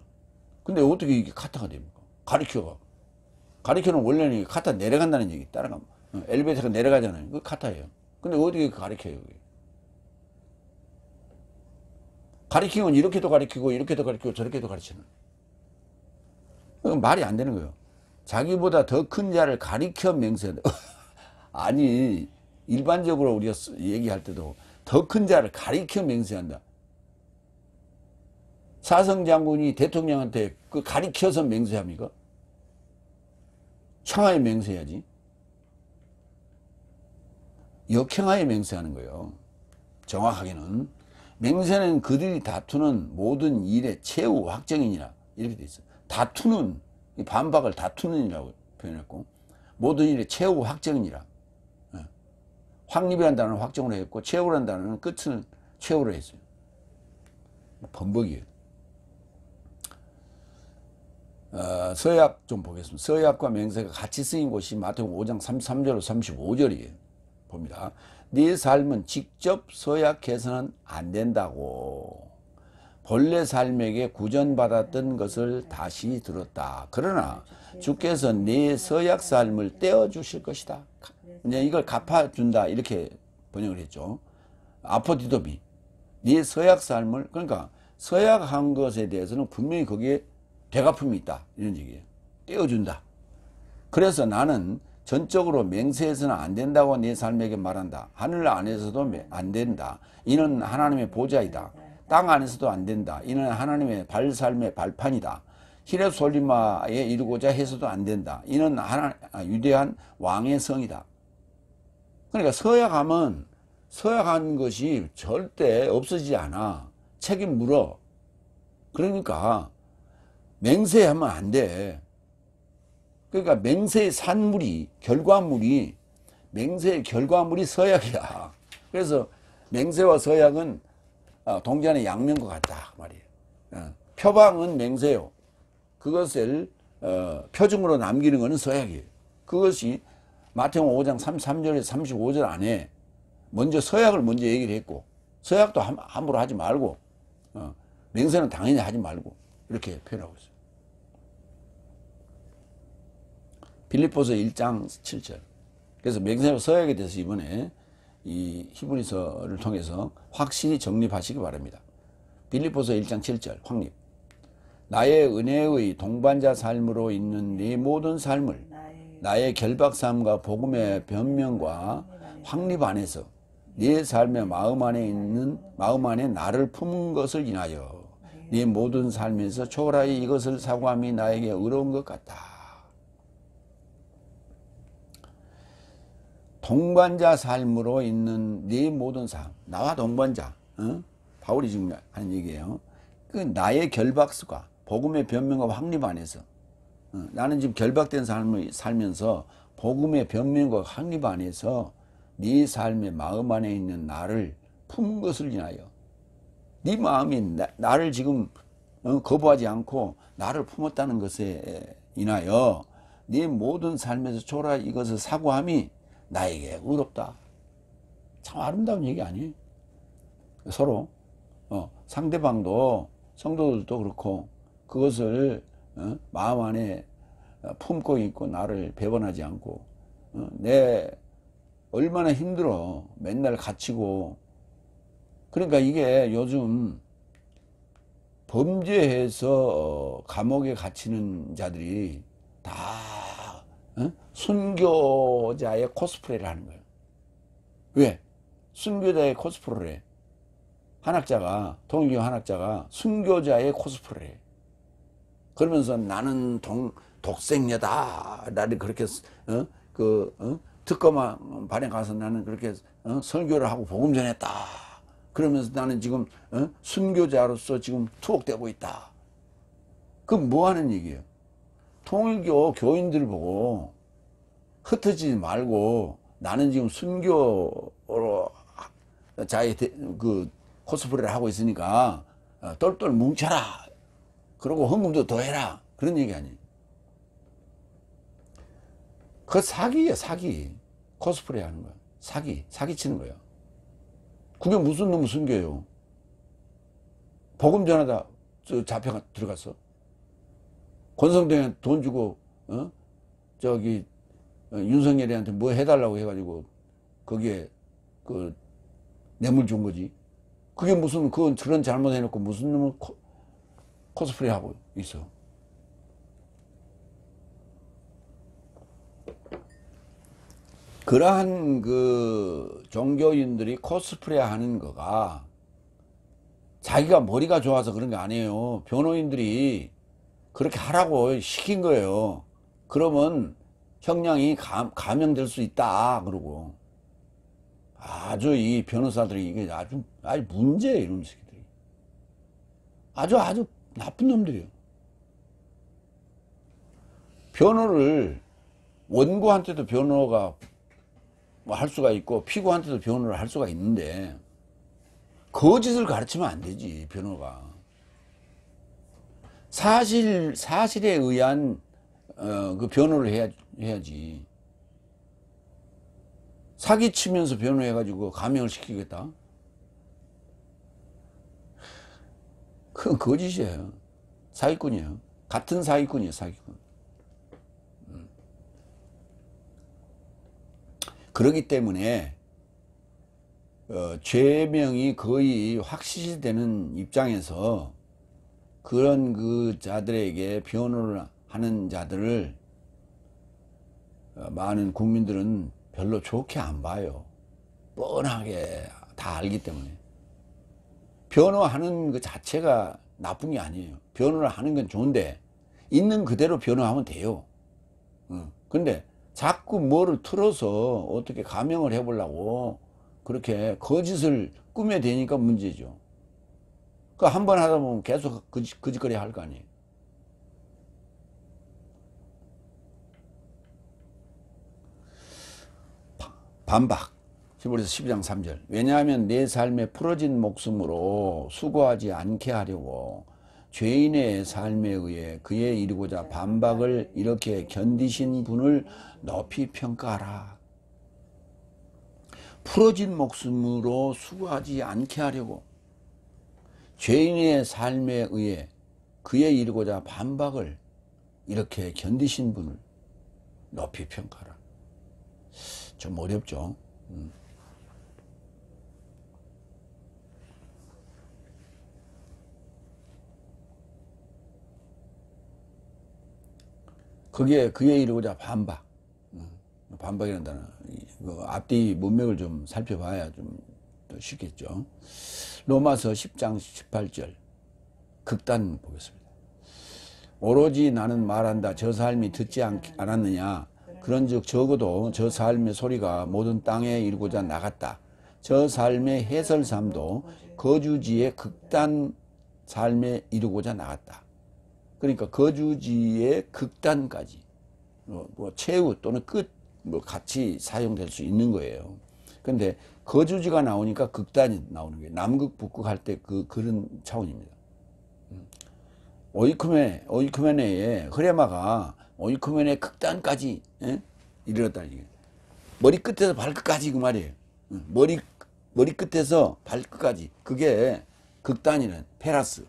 Speaker 1: 근데 어떻게 이게 카타가 됩니까? 가리켜는 원래는 카타 내려간다는 얘기 따라가면 엘리베이터가 내려가잖아요. 그 카타예요. 근데 어떻게 가리켜요? 가리키는 건 이렇게도 가리키고 이렇게도 가리키고 저렇게도 가르치는. 말이 안 되는 거예요. 자기보다 더 큰 자를 가리켜 맹세한다. 아니 일반적으로 우리가 얘기할 때도 더 큰 자를 가리켜 맹세한다. 사성장군이 대통령한테 그 가리켜서 맹세합니까? 형하에 맹세해야지. 역형하에 맹세하는 거예요. 정확하게는 맹세는 그들이 다투는 모든 일의 최후 확정이니라 이렇게 돼 있어요. 다투는 반박을 다투는이라고 표현했고 모든 일의 최후 확정이니라. 확립이라는 단어는 확정으로 했고 최후라는 단어는 끝은 최후로 했어요. 번복이에요. 서약 좀 보겠습니다. 서약과 맹세가 같이 쓰인 곳이 마태복음 5장 33절로 35절이에요. 봅니다. 네 삶은 직접 서약해서는 안 된다고. 본래 삶에게 구전받았던 것을 다시 들었다. 그러나 주께서 네 서약 삶을 떼어주실 것이다. 이제 이걸 갚아준다. 이렇게 번역을 했죠. 아포디도미. 네 서약 삶을, 그러니까 서약한 것에 대해서는 분명히 거기에 되갚음이 있다. 이런 얘기예요. 떼어준다. 그래서 나는 전적으로 맹세해서는 안 된다고 네 삶에게 말한다. 하늘 안에서도 안 된다. 이는 하나님의 보좌이다. 땅 안에서도 안 된다. 이는 하나님의 발삶의 발판이다. 히렙 솔리마에 이르고자 해서도 안 된다. 이는 위대한 왕의 성이다. 그러니까 서약하면 서약한 것이 절대 없어지지 않아. 책임 물어. 그러니까 맹세하면 안 돼. 그러니까 맹세의 산물이 맹세의 결과물이 서약이야. 그래서 맹세와 서약은 동전의 양면과 같다 말이에요. 표방은 맹세요. 그것을 표중으로 남기는 것은 서약이에요. 그것이 마태복음 5장 33절에서 35절 안에 먼저 서약을 먼저 얘기를 했고 서약도 함부로 하지 말고 맹세는 당연히 하지 말고 이렇게 표현하고 있어요. 빌립보서 1장 7절. 그래서 맹세와 서약에 대해서 이번에 이 히브리서를 통해서 확실히 정립하시기 바랍니다. 빌립보서 1장 7절 확립. 나의 은혜의 동반자 삶으로 있는 네 모든 삶을 나의 결박삼과 복음의 변명과 확립 안에서 네 삶의 마음 안에 나를 품은 것을 인하여 네 모든 삶에서 초라히 이것을 사고함이 나에게 의로운 것 같다. 동반자 삶으로 있는 네 모든 삶, 나와 동반자, 바울이 지금 하는 얘기예요. 그 나의 결박수가 복음의 변명과 확립 안에서 나는 지금 결박된 삶을 살면서 복음의 변명과 확립 안에서 네 삶의 마음 안에 있는 나를 품은 것을 인하여 네 마음이 나를 지금 거부하지 않고 나를 품었다는 것에 인하여 네 모든 삶에서 초라히 이것을 사고함이 나에게 의롭다. 참 아름다운 얘기 아니에요? 서로 상대방도 성도들도 그렇고 그것을 마음 안에 품고 있고 나를 배반하지 않고 내 얼마나 힘들어 맨날 갇히고. 그러니까 이게 요즘 범죄해서 감옥에 갇히는 자들이 다 순교자의 코스프레를 하는 거예요. 왜? 순교자의 코스프레를 해. 한학자가, 통일교 한학자가 순교자의 코스프레를 해. 그러면서 나는 독생녀다. 나를 그렇게, 특검 반에 가서 나는 그렇게, 설교를 하고 복음 전했다. 그러면서 나는 지금, 순교자로서 지금 투옥되고 있다. 그럼 뭐 하는 얘기예요? 통일교 교인들 보고 흩어지지 말고 나는 지금 순교로 자의 코스프레를 하고 있으니까 똘똘 뭉쳐라. 그리고 헌금도 더 해라. 그런 얘기 아니에요. 그거 사기예요, 사기. 코스프레 하는 거야. 사기 치는 거야. 그게 무슨 놈의 순교예요? 복음 전하다 잡혀 들어갔어. 권성동에 돈 주고 윤석열이한테 뭐 해달라고 해가지고 거기에 뇌물 준 거지. 그게 무슨 그런 잘못 해놓고 무슨 놈을 코스프레 하고 있어. 그러한 종교인들이 코스프레 하는 거가 자기가 머리가 좋아서 그런 게 아니에요. 변호인들이 그렇게 하라고 시킨 거예요. 그러면 형량이 감형될 수 있다. 그러고 아주 이 변호사들이 이게 아주 문제예요. 이런 새끼들이 아주 나쁜 놈들이에요. 변호를 원고한테도 변호가 뭐 할 수가 있고 피고한테도 변호를 할 수가 있는데 거짓을 가르치면 안 되지. 변호가 사실에 의한 그 변호를 해야지. 사기치면서 변호해가지고 감형을 시키겠다? 그건 거짓이에요. 사기꾼이에요. 같은 사기꾼이에요, 사기꾼. 그렇기 때문에 죄명이 거의 확실시되는 입장에서 그런 자들에게 변호를 하는 자들을 많은 국민들은 별로 좋게 안 봐요. 뻔하게 다 알기 때문에. 변호하는 그 자체가 나쁜 게 아니에요. 변호를 하는 건 좋은데 있는 그대로 변호하면 돼요. 근데 자꾸 뭐를 틀어서 어떻게 감형을 해보려고 그렇게 거짓을 꾸며대니까 문제죠. 그 한 번 하다 보면 계속 거짓거리 할 거 아니에요. 반박. 히브리서 12장 3절. 왜냐하면 내 삶에 풀어진 목숨으로 수고하지 않게 하려고 죄인의 삶에 의해 그에 이르고자 반박을 이렇게 견디신 분을 높이 평가하라. 풀어진 목숨으로 수고하지 않게 하려고 죄인의 삶에 의해 그에 이르고자 반박을 이렇게 견디신 분을 높이 평가하라. 좀 어렵죠. 그게 그에 이르고자 반박. 반박이라는 단어. 앞뒤 문맥을 좀 살펴봐야 좀 더 쉽겠죠. 로마서 10장 18절. 극단 보겠습니다. 오로지 나는 말한다. 저 삶이 듣지 않았느냐. 그런즉 적어도 저 삶의 소리가 모든 땅에 이르고자 나갔다. 저 삶의 해설삼도 거주지의 극단 삶에 이르고자 나갔다. 그러니까 거주지의 극단까지 뭐 최후 또는 끝 뭐 같이 사용될 수 있는 거예요. 근데 거주지가 나오니까 극단이 나오는 거예요. 남극 북극 할 때 그런 차원입니다. 오이쿠메네의 흐레마가 오이쿠메네 극단까지 이르렀다 이게. 머리 끝에서 발끝까지 그 말이에요. 머리 끝에서 발끝까지 그게 극단이는 페라스.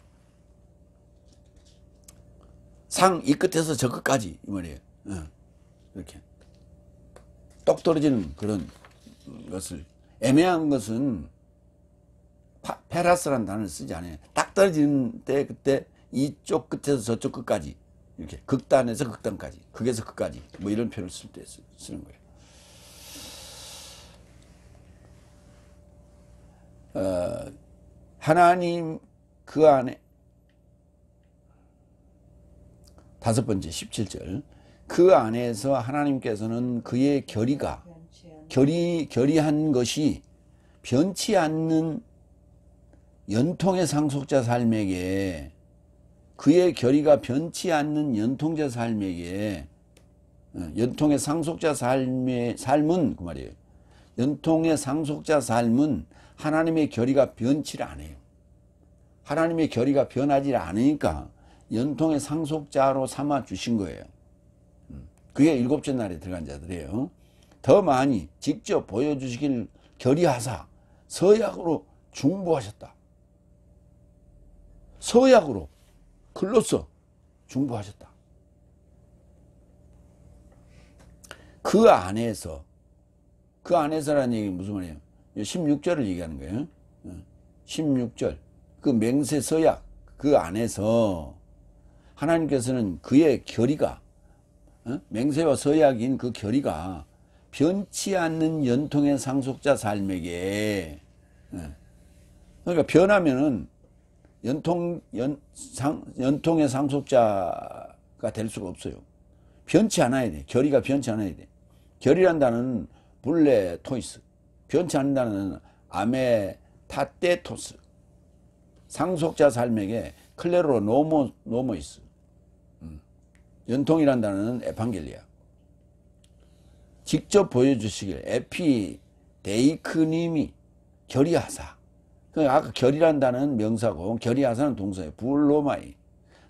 Speaker 1: 이 끝에서 저 끝까지 이 말이에요. 이렇게 똑 떨어지는 그런 것을, 애매한 것은 페라스라는 단어를 쓰지 않아요. 딱 떨어지는 때 그때 이쪽 끝에서 저쪽 끝까지, 이렇게 극단에서 극단까지, 극에서 극까지, 뭐 이런 표현을 쓸 때 쓰는 거예요. 하나님 그 안에, 다섯 번째 17절, 그 안에서 하나님께서는 그의 결의한 것이 변치 않는 연통의 상속자 삶에게, 그의 결의가 변치 않는 연통자 삶에게, 연통의 상속자 삶은 그 말이에요. 연통의 상속자 삶은 하나님의 결의가 변치를 않아요. 하나님의 결의가 변하지 않으니까 연통의 상속자로 삼아 주신 거예요. 그게 일곱째 날에 들어간 자들이에요. 더 많이 직접 보여주시길 결의하사 서약으로 중보하셨다. 서약으로 글로써 중보하셨다. 그 안에서라는 얘기 무슨 말이에요? 16절을 얘기하는 거예요. 16절 그 맹세 서약 그 안에서 하나님께서는 그의 결의가, 맹세와 서약인 그 결의가 변치 않는 연통의 상속자 삶에게, 그러니까 변하면은 연통의 상속자가 될 수가 없어요. 변치 않아야 돼. 결의가 변치 않아야 돼. 결의란 단어는 블레 토이스, 변치 않는 단어는 아메타테토스, 상속자 삶에게 클레로 노모이스, 연통이란 단어는 에판겔리아, 직접 보여주시길 에피데이크님이 결의하사, 아까 결의란 단어는 명사고 결의하사는 동사예요. 불로마이,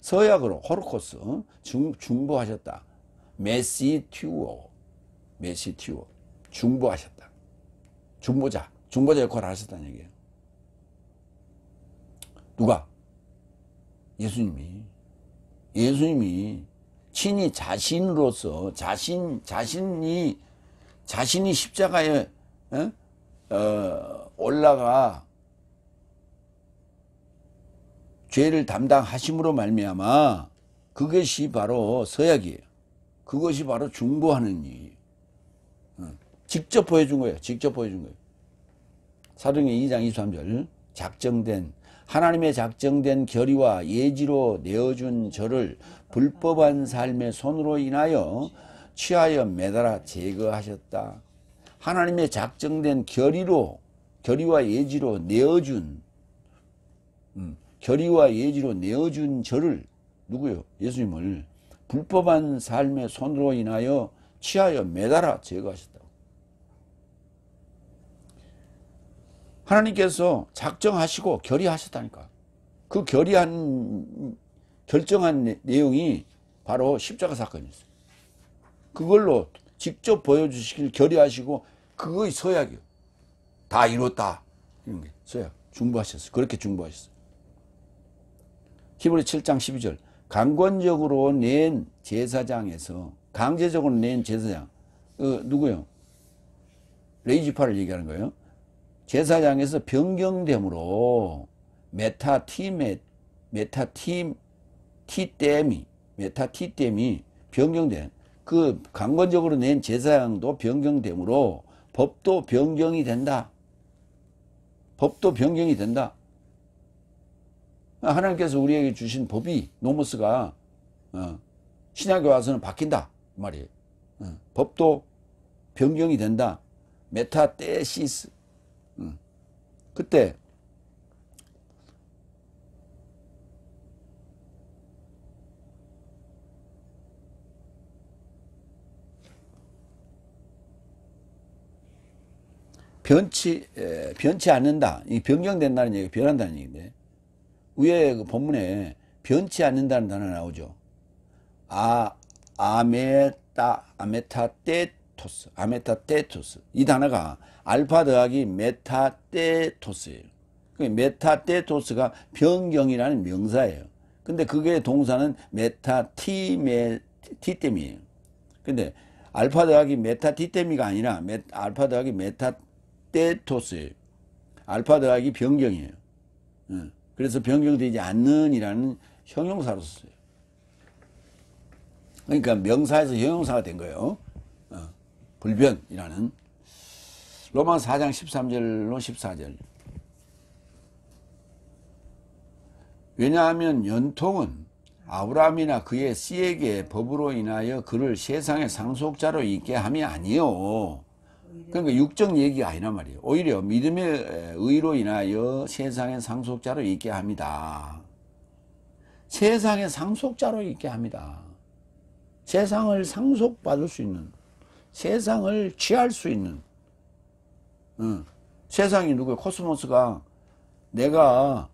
Speaker 1: 서약으로 호르코스 중보하셨다. 메시튜오, 중보하셨다. 중보자 역할을 하셨다는 얘기예요. 누가? 예수님이 친히 자신으로서 자신이 십자가에 올라가 죄를 담당하심으로 말미암아 그것이 바로 서약이에요. 그것이 바로 중보하는 일이에요. 직접 보여준 거예요. 사도행전 2장 23절 하나님의 작정된 결의와 예지로 내어준 저를 불법한 삶의 손으로 인하여 취하여 매달아 제거하셨다. 하나님의 작정된 결의와 예지로 내어준 저를, 누구요? 예수님을 불법한 삶의 손으로 인하여 취하여 매달아 제거하셨다고. 하나님께서 작정하시고 결의하셨다니까. 그 결정한 내용이 바로 십자가 사건이었어요. 그걸로 직접 보여주시길 결의하시고 그거의 서약이요. 다 이뤘다. 이런 게 서약. 중보하셨어요. 그렇게 중보하셨어요. 히브리 7장 12절 강권적으로 낸 제사장에서, 강제적으로 낸 제사장, 누구요? 레이지파를 얘기하는 거예요. 제사장에서 변경됨으로 메타티템이 변경된, 그 강권적으로 낸 제사장도 변경됨으로 법도 변경이 된다. 하나님께서 우리에게 주신 법이, 노모스가 신약에 와서는 바뀐다 말이에요. 법도 변경이 된다. 메타테시스. 그때 변치 않는다. 이 변경된다는 얘기가 변한다는 얘기인데, 위에 그 본문에 변치 않는다는 단어 나오죠. 아메타테토스. 이 단어가 알파 더하기 메타테토스예요. 메타테토스가 변경이라는 명사예요. 근데 그게 동사는 메타티템이에요. 근데 알파 더하기 메타티템이가 아니라 알파 더하기 메타테토스예요. 알파 더하기 변경이에요. 그래서 변경되지 않는 이라는 형용사로 썼어요. 그러니까 명사에서 형용사가 된 거예요. 불변이라는. 로마서 4장 13절로 14절. 왜냐하면 연통은 아브라함이나 그의 씨에게 법으로 인하여 그를 세상의 상속자로 있게 함이 아니요. 그러니까 육적 얘기가 아니란 말이에요. 오히려 믿음의 의로 인하여 세상의 상속자로 있게 합니다. 세상의 상속자로 있게 합니다. 세상을 상속받을 수 있는, 세상을 취할 수 있는, 세상이 누구예요? 코스모스가 내가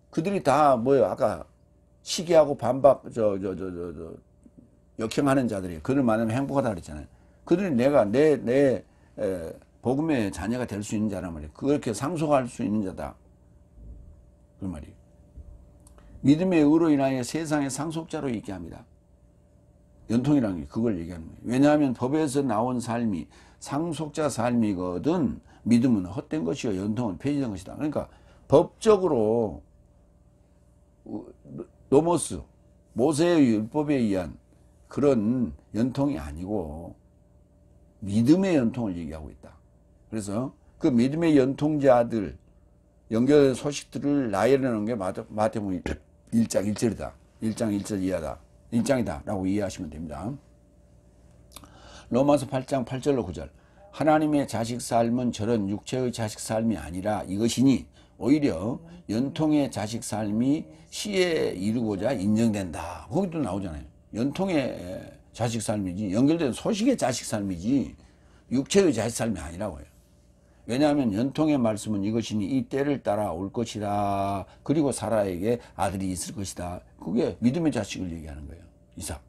Speaker 1: 그들이 다 뭐예요? 아까 시기하고 반박 역행하는 자들이 그들 만나면 행복하다 그랬잖아요. 그들이 내가 내 복음의 자녀가 될 수 있는 자란 말이에요. 그렇게 상속할 수 있는 자다. 그 말이에요. 믿음의 의로 인하여 세상의 상속자로 있게 합니다. 연통이라는 게 그걸 얘기하는 거예요. 왜냐하면 법에서 나온 삶이 상속자 삶이거든 믿음은 헛된 것이요 연통은 폐지된 것이다. 그러니까 법적으로 노모스 모세의 율법에 의한 그런 연통이 아니고 믿음의 연통을 얘기하고 있다. 그래서 그 믿음의 연통자들 연결된 소식들을 나열해놓은 게 마태복음 1장 1절이다. 1장 1절 이하다. 1장이다 라고 이해하시면 됩니다. 로마서 8장 8절로 9절. 하나님의 자식 삶은 저런 육체의 자식 삶이 아니라 이것이니 오히려 연통의 자식 삶이 시에 이루고자 인정된다. 거기도 나오잖아요. 연통의 자식 삶이지 연결된 소식의 자식 삶이지 육체의 자식 삶이 아니라고요. 왜냐하면 연통의 말씀은 이것이니 이 때를 따라 올 것이다. 그리고 사라에게 아들이 있을 것이다. 그게 믿음의 자식을 얘기하는 거예요. 이삭.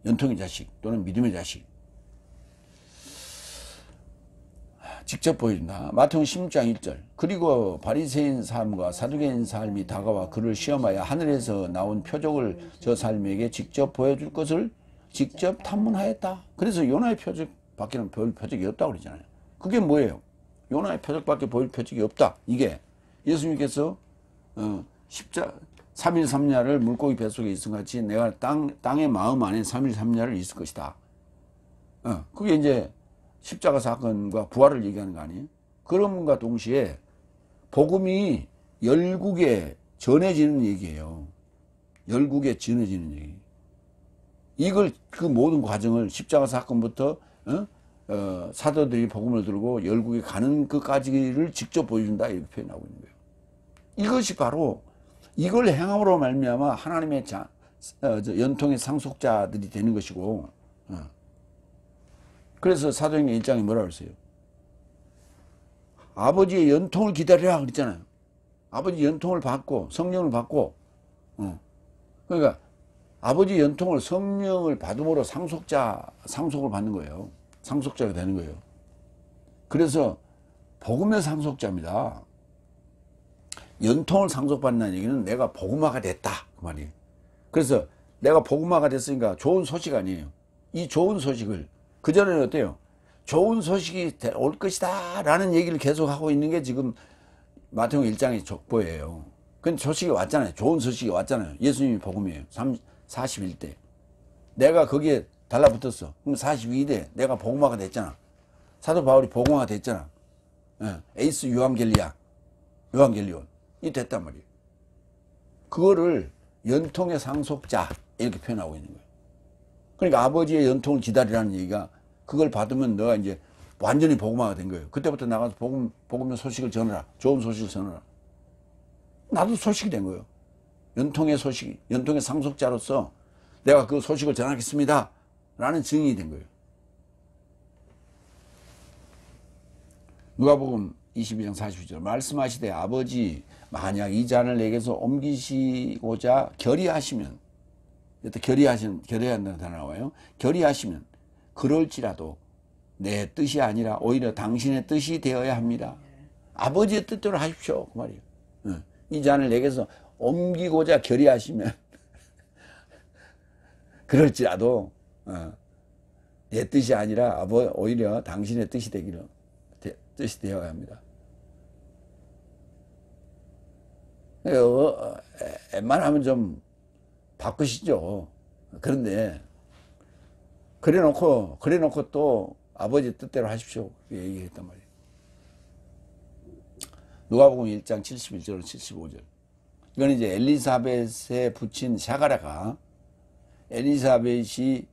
Speaker 1: 연통의 자식 또는 믿음의 자식. 직접 보여준다. 마태복음 16장 1절. 그리고 바리새인 삶과 사두개인 삶이 다가와 그를 시험하여 하늘에서 나온 표적을 저 삶에게 직접 보여줄 것을 직접 탐문하였다. 그래서 요나의 표적밖에는 별 표적이 없다고 그러잖아요. 그게 뭐예요? 요나의 표적밖에 보일 표적이 없다. 이게 예수님께서 3일 3야를 물고기 뱃속에 있은 같이 내가 땅의 마음 안에 3일 3야를 있을 것이다. 그게 이제 십자가 사건과 부활을 얘기하는 거 아니에요? 그럼과 동시에 복음이 열국에 전해지는 얘기예요. 열국에 전해지는 얘기. 이걸 그 모든 과정을 십자가 사건부터 사도들이 복음을 들고 열국에 가는 것까지를 직접 보여준다 이렇게 표현하고 있는 거예요. 이것이 바로 이걸 행함으로 말미암아 하나님의 연통의 상속자들이 되는 것이고 그래서 사도행전 1장에 뭐라고 했어요? 아버지의 연통을 기다리라 그랬잖아요. 아버지 연통을 받고 성령을 받고 그러니까 아버지 연통을 성령을 받음으로 상속을 받는 거예요. 상속자가 되는 거예요. 그래서 복음의 상속자입니다. 연통을 상속받는 얘기는 내가 복음화가 됐다 그 말이에요. 그래서 내가 복음화가 됐으니까 좋은 소식 아니에요. 이 좋은 소식을 그전에는 어때요? 좋은 소식이 올 것이다 라는 얘기를 계속 하고 있는 게 지금 마태복음 1장의 족보예요. 근데 소식이 왔잖아요. 좋은 소식이 왔잖아요. 예수님이 복음이에요. 41대 내가 거기에 달라붙었어. 그럼 42대 내가 복음화가 됐잖아. 사도 바울이 복음화가 됐잖아. 에이스 요한겔리온 이 됐단 말이에요. 그거를 연통의 상속자 이렇게 표현하고 있는 거예요. 그러니까 아버지의 연통을 기다리라는 얘기가 그걸 받으면 너가 이제 완전히 복음화가 된 거예요. 그때부터 나가서 복음의 소식을 전하라. 좋은 소식을 전하라. 나도 소식이 된 거예요. 연통의 소식, 연통의 상속자로서 내가 그 소식을 전하겠습니다. 라는 증인이 된 거예요. 누가복음 22장 42절 말씀하시되 아버지 만약 이 잔을 내게서 옮기시고자 결의하시면 이때 결의한다는 단어 나와요. 결의하시면 그럴지라도 내 뜻이 아니라 오히려 당신의 뜻이 되어야 합니다. 아버지의 뜻대로 하십시오 그 말이에요. 이 잔을 내게서 옮기고자 결의하시면 그럴지라도 내 뜻이 아니라 오히려 당신의 뜻이 뜻이 되어야 합니다. 웬만하면 좀 바꾸시죠. 그런데 그래 놓고 또 아버지 뜻대로 하십시오. 얘기했단 말이에요. 누가복음 1장 71절 75절. 이건 이제 엘리사벳에 붙인 샤가랴가 엘리사벳이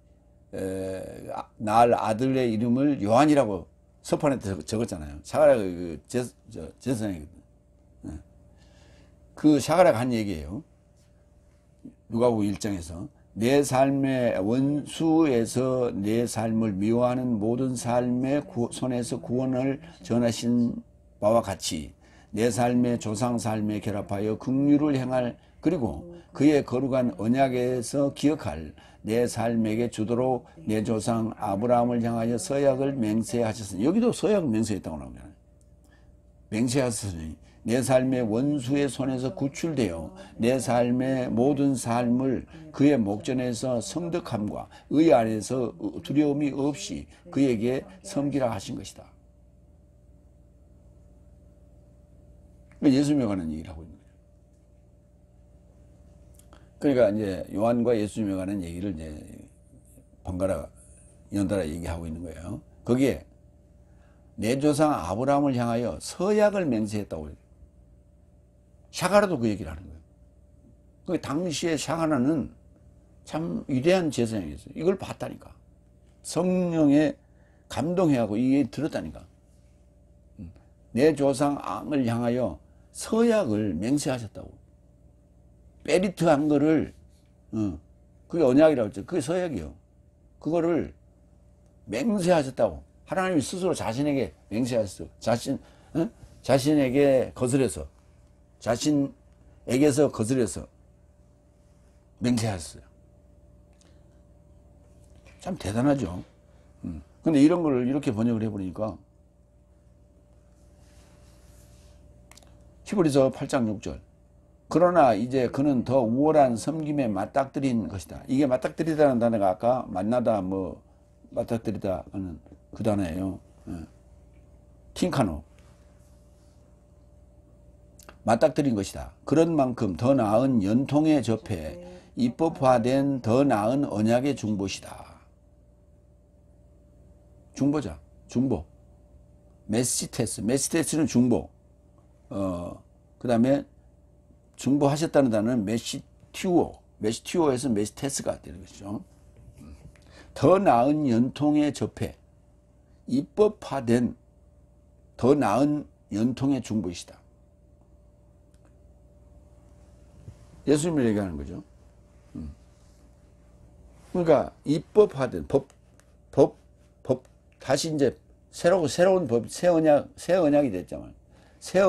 Speaker 1: 낳을 아들의 이름을 요한이라고 서판에 적었잖아요. 샤가랴가 그 제사장이거든요. 그 샤가랴가 한 얘기예요. 누가복음 1장에서 내 삶의 원수에서 내 삶을 미워하는 모든 삶의 손에서 구원을 전하신 바와 같이 내 삶의 조상 삶에 결합하여 긍휼을 행할 그리고 그의 거룩한 언약에서 기억할 내 삶에게 주도록 내 조상 아브라함을 향하여 서약을 맹세하셨으니 여기도 서약 맹세했다고 나오잖아요. 맹세하셨으니 내 삶의 원수의 손에서 구출되어 내 삶의 모든 삶을 그의 목전에서 성덕함과 의 안에서 두려움이 없이 그에게 섬기라 하신 것이다. 예수님에 관한 얘기를 하고 있는 거예요. 그러니까 이제 요한과 예수님에 관한 얘기를 이제 번갈아 연달아 얘기하고 있는 거예요. 거기에 내 조상 아브라함을 향하여 서약을 맹세했다고 해요. 샤가라도 그 얘기를 하는 거예요. 그 당시에 샤가라는 참 위대한 제사장이었어요. 이걸 봤다니까. 성령에 감동해하고 이게 들었다니까. 내 조상을 향하여 서약을 맹세하셨다고. 페리트한 거를 그게 언약이라고 했죠. 그게 서약이요. 그거를 맹세하셨다고. 하나님이 스스로 자신에게 맹세하셨어요. 자신에게 거슬려서 자신에게서 거슬려서 맹세하셨어요. 참 대단하죠. 근데 이런 걸 이렇게 번역을 해버리니까 히브리서 8장 6절 그러나 이제 그는 더 우월한 섬김에 맞닥뜨린 것이다. 이게 맞닥뜨리다는 단어가 아까 만나다 맞닥뜨리다 하는 그 단어예요. 틴카노. 맞닥뜨린 것이다. 그런 만큼 더 나은 연통에 접해 입법화된 더 나은 언약의 중보시다. 중보자. 중보. 메시테스는 중보. 그 다음에 중보하셨다는 단어는 메시티오에서 메시테스가 되는 것이죠. 더 나은 연통에 접해 입법화된 더 나은 연통의 중보이시다. 예수님을 얘기하는 거죠. 그러니까 입법화된 법 다시 이제 새로운 법, 새 언약이 됐잖아요. 새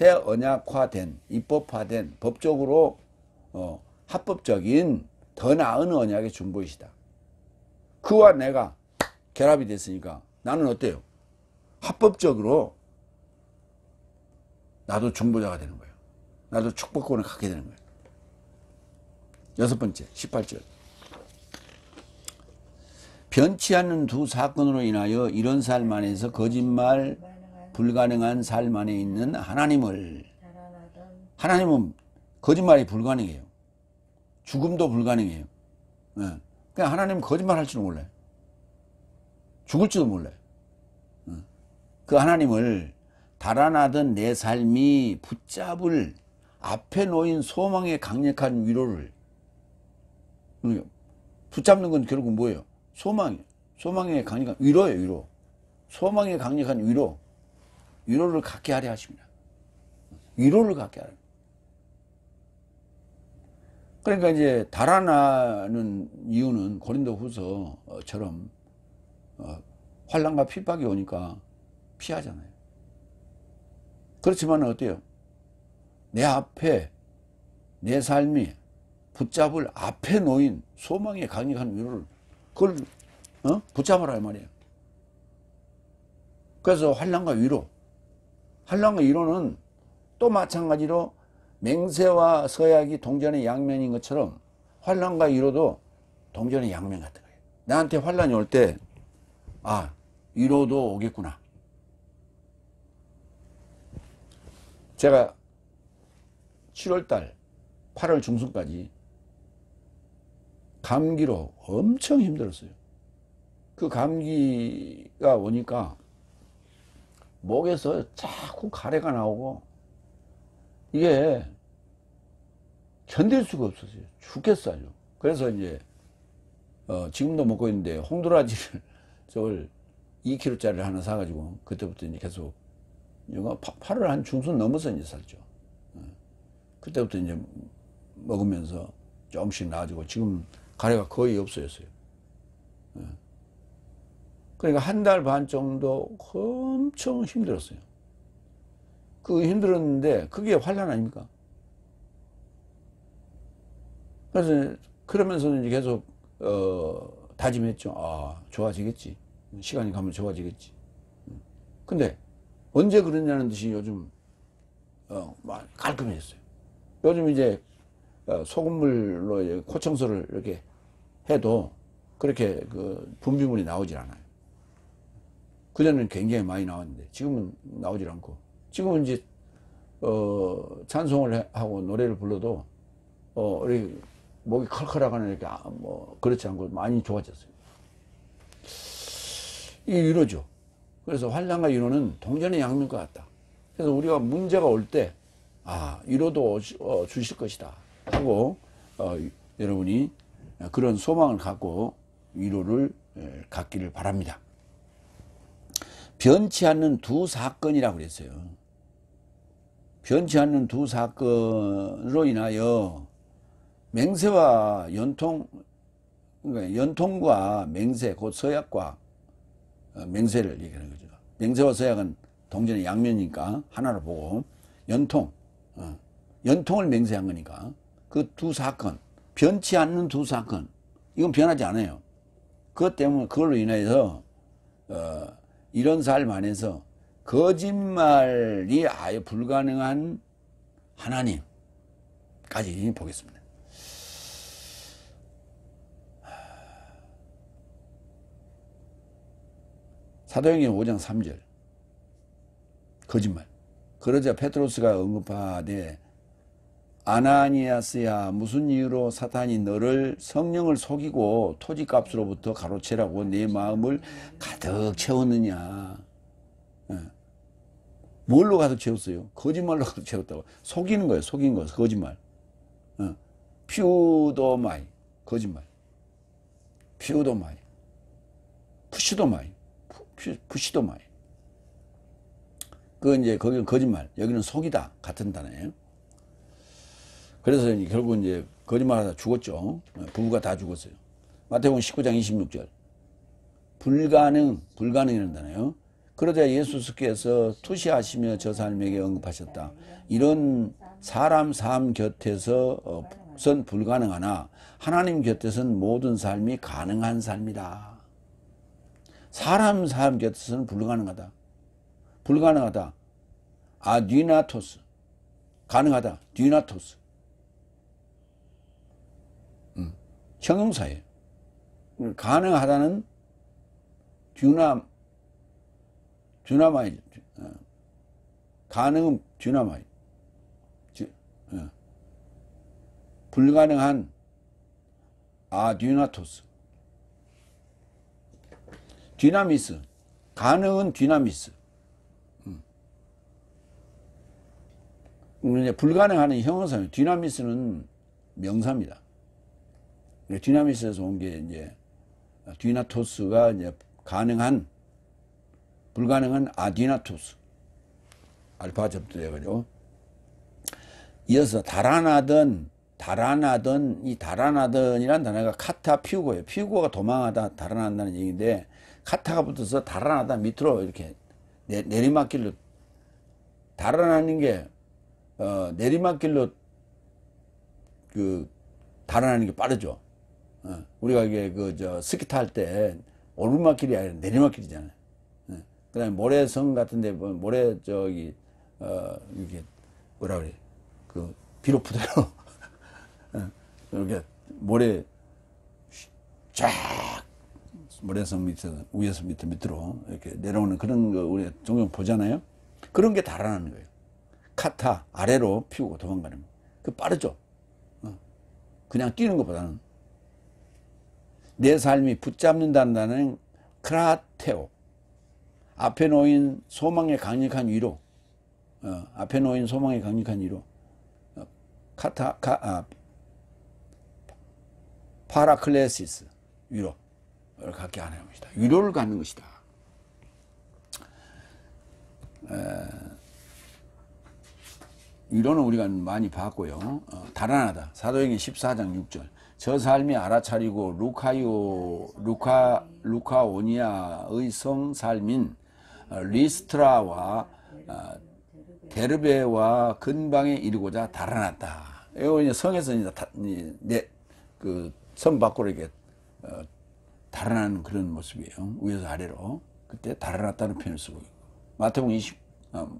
Speaker 1: 언약화된 입법화된 법적으로 합법적인 더 나은 언약의 중보이시다. 그와 내가 결합이 됐으니까 나는 어때요? 합법적으로 나도 중보자가 되는 거예요. 나도 축복권을 갖게 되는 거예요. 6번째 18절 변치 않는 두 사건으로 인하여 이런 삶 안에서 거짓말 불가능한 삶 안에 있는 하나님은 거짓말이 불가능해요. 죽음도 불가능해요. 그냥 하나님은 거짓말 할 줄은 몰라요. 죽을지도 몰라요. 그 하나님을 달아나던 내 삶이 붙잡을 앞에 놓인 소망의 강력한 위로를 붙잡는 건 결국 뭐예요? 소망의 강력한 위로예요. 위로. 소망의 강력한 위로를 갖게 하려 하십니다. 위로를 갖게 하려. 그러니까 이제 달아나는 이유는 고린도후서처럼 환난과 핍박이 오니까 피하잖아요. 그렇지만 어때요? 내 앞에 내 삶이 붙잡을 앞에 놓인 소망의 강력한 위로를 그걸 붙잡아라 이 말이에요. 그래서 환난과 위로는 또 마찬가지로 맹세와 서약이 동전의 양면인 것처럼 환란과 위로도 동전의 양면 같은 거예요. 나한테 환란이 올 때, 아, 위로도 오겠구나. 제가 7월달 8월 중순까지 감기로 엄청 힘들었어요. 그 감기가 오니까 목에서 자꾸 가래가 나오고 이게 견딜 수가 없었어요. 죽겠어요. 그래서 이제 지금도 먹고 있는데 홍도라지를 저걸 2kg짜리를 하나 사가지고 그때부터 이제 계속 8월 한 중순 넘어서 이제 살죠. 그때부터 이제 먹으면서 조금씩 나아지고 지금 가래가 거의 없어졌어요. 그러니까 한 달 반 정도 엄청 힘들었어요. 그 힘들었는데 그게 환란 아닙니까? 그래서 그러면서 이제 계속 다짐했죠. 아, 좋아지겠지. 시간이 가면 좋아지겠지. 근데 언제 그러냐는 듯이 요즘 깔끔해졌어요. 요즘 이제 소금물로 이제 코 청소를 이렇게 해도 그렇게 그 분비물이 나오질 않아요. 그전에는 굉장히 많이 나왔는데 지금은 나오질 않고, 지금은 이제 찬송을 하고 노래를 불러도 우리 목이 컬컬하거나 이렇게 뭐 그렇지 않고 많이 좋아졌어요. 이게 위로죠. 그래서 환란과 위로는 동전의 양면과 같다. 그래서 우리가 문제가 올 때 위로도 주실 것이다 하고 여러분이 그런 소망을 갖고 위로를 갖기를 바랍니다. 변치 않는 두 사건이라고 그랬어요. 변치 않는 두 사건으로 인하여 맹세와 연통, 그러니까 연통과 맹세, 곧 서약과 맹세를 얘기하는 거죠. 맹세와 서약은 동전의 양면이니까 하나로 보고, 연통을 맹세한 거니까 그 두 사건, 변치 않는 두 사건, 이건 변하지 않아요. 그것 때문에 그걸로 인해서 이런 삶 안에서 거짓말이 아예 불가능한 하나님까지 보겠습니다. 사도행전 5장 3절 거짓말. 그러자 페트로스가 언급하되 아나니아스야, 무슨 이유로 사탄이 너를 성령을 속이고 토지값으로부터 가로채라고 내 마음을 가득 채웠느냐. 뭘로 가득 채웠어요? 거짓말로 가득 채웠다고. 속이는 거예요. 속인 거, 거짓말. 퓨도마이, 거짓말. 퓨도마이, 푸시도마이, 푸시도마이. 이제 거기는 거짓말, 여기는 속이다 같은 단어예요. 그래서 결국 이제 거짓말하다 죽었죠. 부부가 다 죽었어요. 마태복음 19장 26절. 불가능이라는 단어예요. 그러자 예수께서 투시하시며 저 사람에게 언급하셨다. 이런 사람 삶 곁에서선 불가능하나 하나님 곁에서는 모든 삶이 가능한 삶이다. 사람 삶 곁에서는 불가능하다. 불가능하다. 아디나토스. 가능하다. 디나토스. 형용사예요. 가능하다는 듀나마이. 가능은 듀나마이. 불가능한 아디나토스. 디나미스. 가능은 디나미스. 불가능하는 형용사예요. 디나미스는 명사입니다. 디나미스에서 온 게 이제 디나토스가 이제 불가능한 아디나토스. 알파 접두돼가지고. 이어서 달아나던 이 달아나던이란 단어가 카타 피우고예요. 피우고가 도망하다 달아난다는 얘기인데, 카타가 붙어서 달아나다 밑으로 이렇게 내리막길로 달아나는 게 내리막길로 달아나는 게 빠르죠. 우리가 이게 스키 탈 때 오르막길이 아니라 내리막길이잖아요. 그 다음에 모래성 같은데 모래 이렇게 뭐라 그래, 비록 부대로 이렇게 모래 쫙 모래성 밑에서 위에서 밑으로 이렇게 내려오는 그런 거 우리 종종 보잖아요. 그런 게 달아나는 거예요. 카타 아래로 피우고 도망가는 거. 그 빠르죠. 그냥 뛰는 것보다는 내 삶이 붙잡는다는 단어는 크라테오. 앞에 놓인 소망의 강력한 위로. 앞에 놓인 소망의 강력한 위로. 파라클레시스 위로를 갖게 하는 것이다. 위로를 갖는 것이다. 위로는 우리가 많이 봤고요. 달아나다. 사도행전 14장 6절. 저 삶이 알아차리고 루카오니아의 성 삶인 리스트라와 데르베와 근방에 이르고자 달아났다. 이거 성에서 성 밖으로 이렇게 달아나는 그런 모습이에요. 위에서 아래로. 그때 달아났다는 표현을 쓰고 있고. 마태복음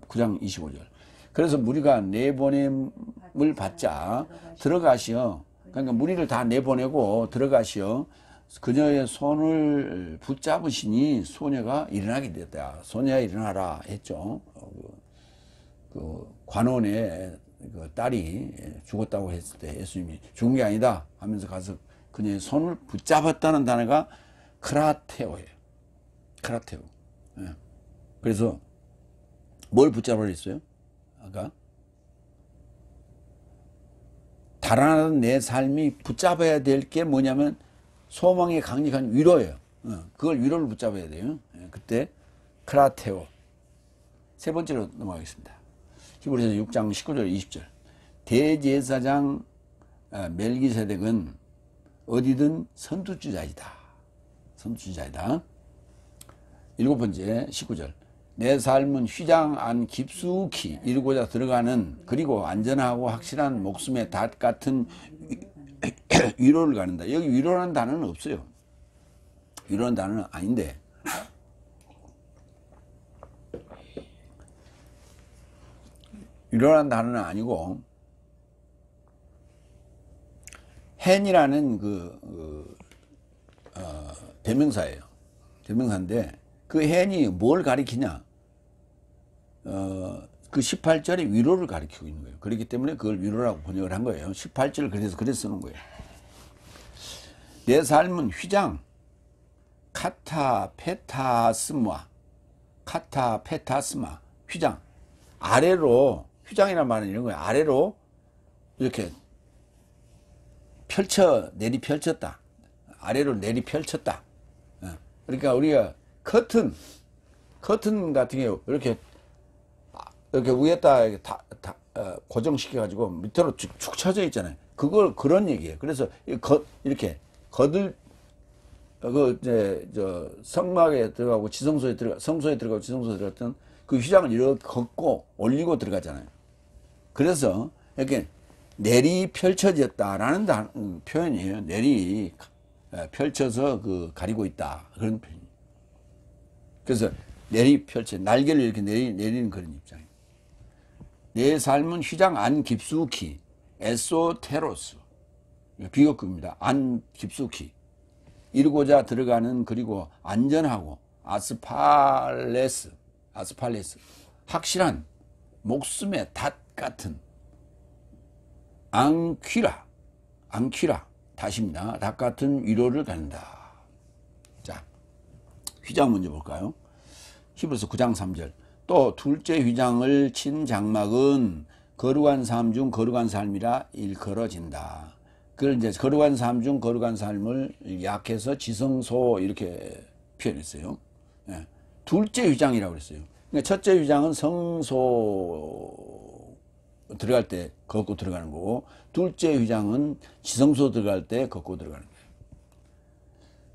Speaker 1: 9장 25절. 그래서 무리가 내보냄을 받자 들어가시어. 그러니까 무리를 다 내보내고 들어가시어 그녀의 손을 붙잡으시니 소녀가 일어나게 됐다. 소녀야 일어나라 했죠. 그 관원의 그 딸이 죽었다고 했을 때 예수님이 죽은 게 아니다 하면서 가서 그녀의 손을 붙잡았다는 단어가 크라테오예요. 크라테오. 예. 그래서 뭘 붙잡으라 했어요? 아까 달아나는 내 삶이 붙잡아야 될 게 뭐냐면 소망의 강력한 위로예요. 그걸 위로를 붙잡아야 돼요. 그때 크라테오. 세 번째로 넘어가겠습니다. 히브리서 6장 19절 20절. 대제사장 멜기세덱은 어디든 선두주자이다. 선두주자이다. 일곱 번째 19절. 내 삶은 휘장 안 깊숙이 이루고자 들어가는 그리고 안전하고 확실한 목숨의 닷 같은 위로를 가는다. 여기 위로라는 단어는 없어요. 위로라는 단어는 아닌데 위로라는 단어는 아니고 헨이라는 대명사예요. 대명사인데 그 헨이 뭘 가리키냐? 그 18절에 위로를 가리키고 있는 거예요. 그렇기 때문에 그걸 위로라고 번역을 한 거예요. 18절을 그래서 쓰는 거예요. 내 삶은 휘장, 카타페타스마, 휘장. 아래로, 휘장이란 말은 이런 거예요. 아래로 이렇게 내리펼쳤다. 아래로 내리펼쳤다. 그러니까 우리가 커튼 같은 경우 이렇게 위에다 고정시켜 가지고 밑으로 축 쳐져 있잖아요. 그걸 그런 얘기예요. 그래서 이렇게 성막에 들어가고 성소에 들어가고 지성소에 들어갔던 그 휘장을 이렇게 걷고 올리고 들어가잖아요. 그래서 이렇게 내리 펼쳐졌다라는 표현이에요. 내리 펼쳐서 가리고 있다. 그런 표현이에요. 그래서 날개를 이렇게 내리는 그런 입장이에요. 내 삶은 휘장 안 깊숙이, 에소테로스. 비교급입니다. 안 깊숙이. 이루고자 들어가는 그리고 안전하고 아스팔레스. 확실한 목숨의 닷 같은 앙퀴라. 닷입니다. 닷 같은 위로를 갖는다. 자, 휘장 먼저 볼까요? 히브리서 9장 3절. 또 둘째 휘장을 친 장막은 거룩한 삶 중 거룩한 삶이라 일컬어진다. 그걸 이제 거룩한 삶 중 거룩한 삶을 약해서 지성소 이렇게 표현했어요. 예. 둘째 휘장이라고 그랬어요. 그러니까 첫째 휘장은 성소 들어갈 때 걷고 들어가는 거고, 둘째 휘장은 지성소 들어갈 때 걷고 들어가는 거예요.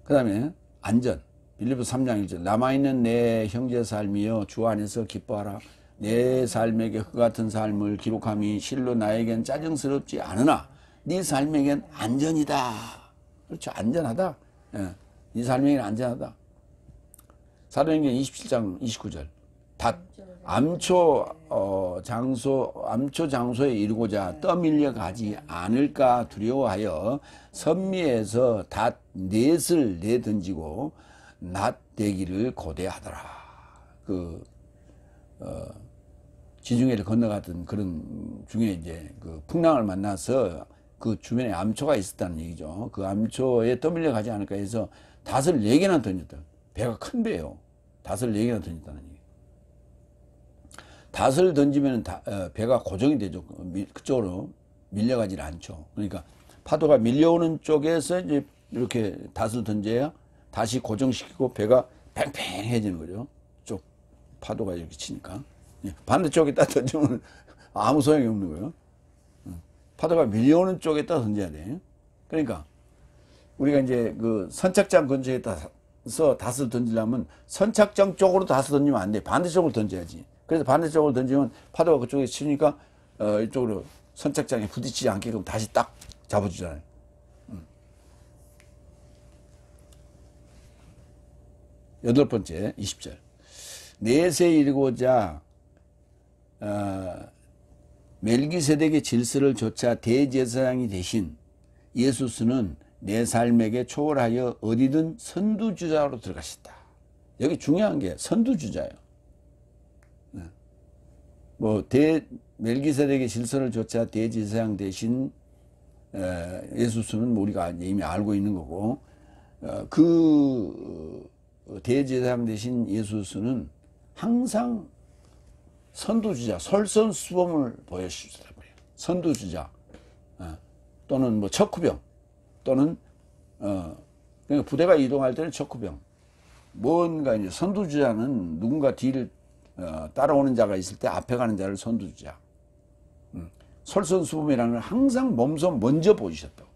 Speaker 1: 그 다음에 안전. 빌립보서 3장 1절. 남아있는 내 형제 삶이여 주 안에서 기뻐하라. 내 삶에게 그 같은 삶을 기록함이 실로 나에겐 짜증스럽지 않으나 네 삶에겐 안전이다. 그렇죠. 안전하다. 예. 네 삶에겐 안전하다. 사도행전 27장 29절. 닷 암초 장소에 이르고자 떠밀려 가지 않을까 두려워하여 선미에서 닷 넷을 내던지고 낫 되기를 고대하더라. 지중해를 건너가던 그런 중에 이제 그 풍랑을 만나서 그 주변에 암초가 있었다는 얘기죠. 그 암초에 떠밀려 가지 않을까 해서 닷을 4개나 던졌다. 배가 큰 배예요. 닷을 4개나 던졌다는 얘기. 닷을 던지면 배가 고정이 되죠. 그쪽으로 밀려가질 않죠. 그러니까 파도가 밀려오는 쪽에서 이제 이렇게 닷을 던져야 다시 고정시키고 배가 팽팽해지는 거죠. 쪽 파도가 이렇게 치니까. 반대쪽에다 던지면 아무 소용이 없는 거예요. 파도가 밀려오는 쪽에다 던져야 돼. 그러니까 우리가 이제 그 선착장 근처에서 닷을 던지려면 선착장 쪽으로 닷을 던지면 안 돼. 반대쪽으로 던져야지. 그래서 반대쪽으로 던지면 파도가 그쪽에 치니까 이쪽으로 선착장에 부딪히지 않게끔 다시 딱 잡아주잖아요. 8번째 20절. 넷에 이르고자 멜기세덱의 질서를 조차 대제사장이 되신 예수스는 내 삶에게 초월하여 어디든 선두주자로 들어가셨다. 여기 중요한 게 선두주자예요. 멜기세덱의 질서를 조차 대제사장 되신 예수스는 우리가 이미 알고 있는 거고, 대제사장 되신 예수스는 항상 선두주자, 솔선수범을 보여주시더란 말이에요. 선두주자, 또는 뭐 척후병, 또는 그러니까 부대가 이동할 때는 척후병. 뭔가 이제 선두주자는 누군가 뒤를 따라오는 자가 있을 때 앞에 가는 자를 선두주자. 솔선수범이라는 걸 항상 몸소 먼저 보이셨다고.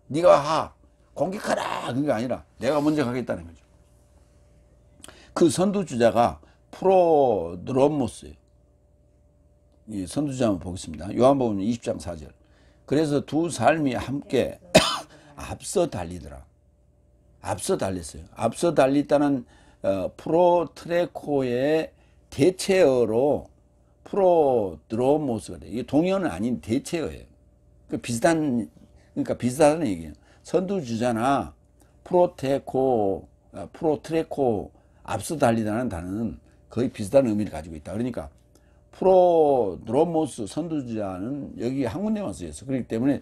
Speaker 1: 네가 공격하라 그게 아니라 내가 먼저 가겠다는 거죠. 그 선두주자가 프로드로모스예요. 이 선두주자 한번 보겠습니다. 요한복음 20장 4절. 그래서 두 삶이 함께 앞서 달리더라. 앞서 달렸어요. 앞서 달리다는 프로트레코의 대체어로 프로드로모스가 돼요. 이게 동의어는 아닌 대체어예요. 그러니까 비슷하다는 얘기예요. 선두주자나 프로트레코 앞서 달리다는 단어는 거의 비슷한 의미를 가지고 있다. 그러니까 프로드로모스 선두주자는 여기 한 군데만 쓰였어. 그렇기 때문에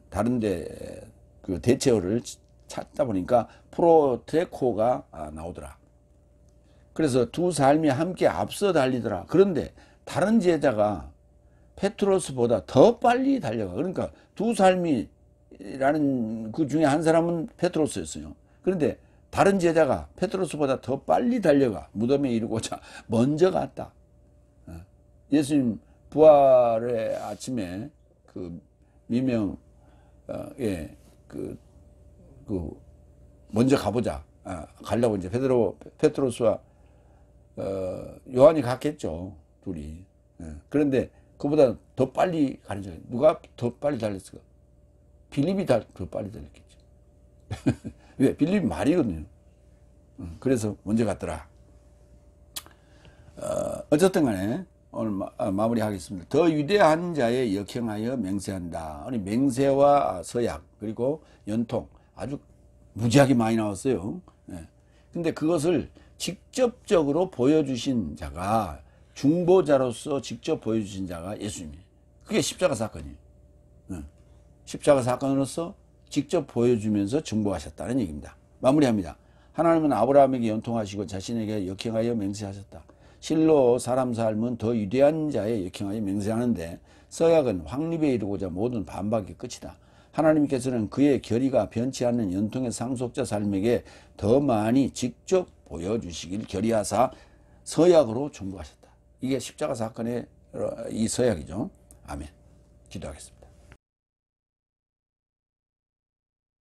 Speaker 1: 다른데 그 대체어를 찾다 보니까 프로트레코가 나오더라. 그래서 두 삶이 함께 앞서 달리더라. 그런데 다른 제자가 페트로스보다 더 빨리 달려가. 그러니까 두 삶이라는 그 중에 한 사람은 페트로스였어요. 그런데 다른 제자가 페트로스보다 더 빨리 달려가 무덤에 이르고자 먼저 갔다. 예수님 부활의 아침에 그 미명 먼저 가보자. 가려고 이제 페트로스와 요한이 갔겠죠. 둘이. 그런데 그보다 더 빨리 가는 자 누가 더 빨리 달렸을까? 빌립이 더 빨리 달렸겠죠. 왜? 빌립이 말이거든요. 그래서 먼저 갔더라. 어쨌든 간에 오늘 마무리하겠습니다. 더 위대한 자의 역행하여 맹세한다. 아니 맹세와 서약 그리고 연통 아주 무지하게 많이 나왔어요. 근데 그것을 직접적으로 보여주신 자가 중보자로서 직접 보여주신 자가 예수님이에요. 그게 십자가 사건이에요. 십자가 사건으로서 직접 보여주면서 중보하셨다는 얘기입니다. 마무리합니다. 하나님은 아브라함에게 연통하시고 자신에게 역행하여 맹세하셨다. 실로 사람 삶은 더 위대한 자의 역행하여 맹세하는데 서약은 확립에 이르고자 모든 반박의 끝이다. 하나님께서는 그의 결의가 변치 않는 연통의 상속자 삶에게 더 많이 직접 보여주시길 결의하사 서약으로 중보하셨다. 이게 십자가 사건의 이 서약이죠. 아멘. 기도하겠습니다.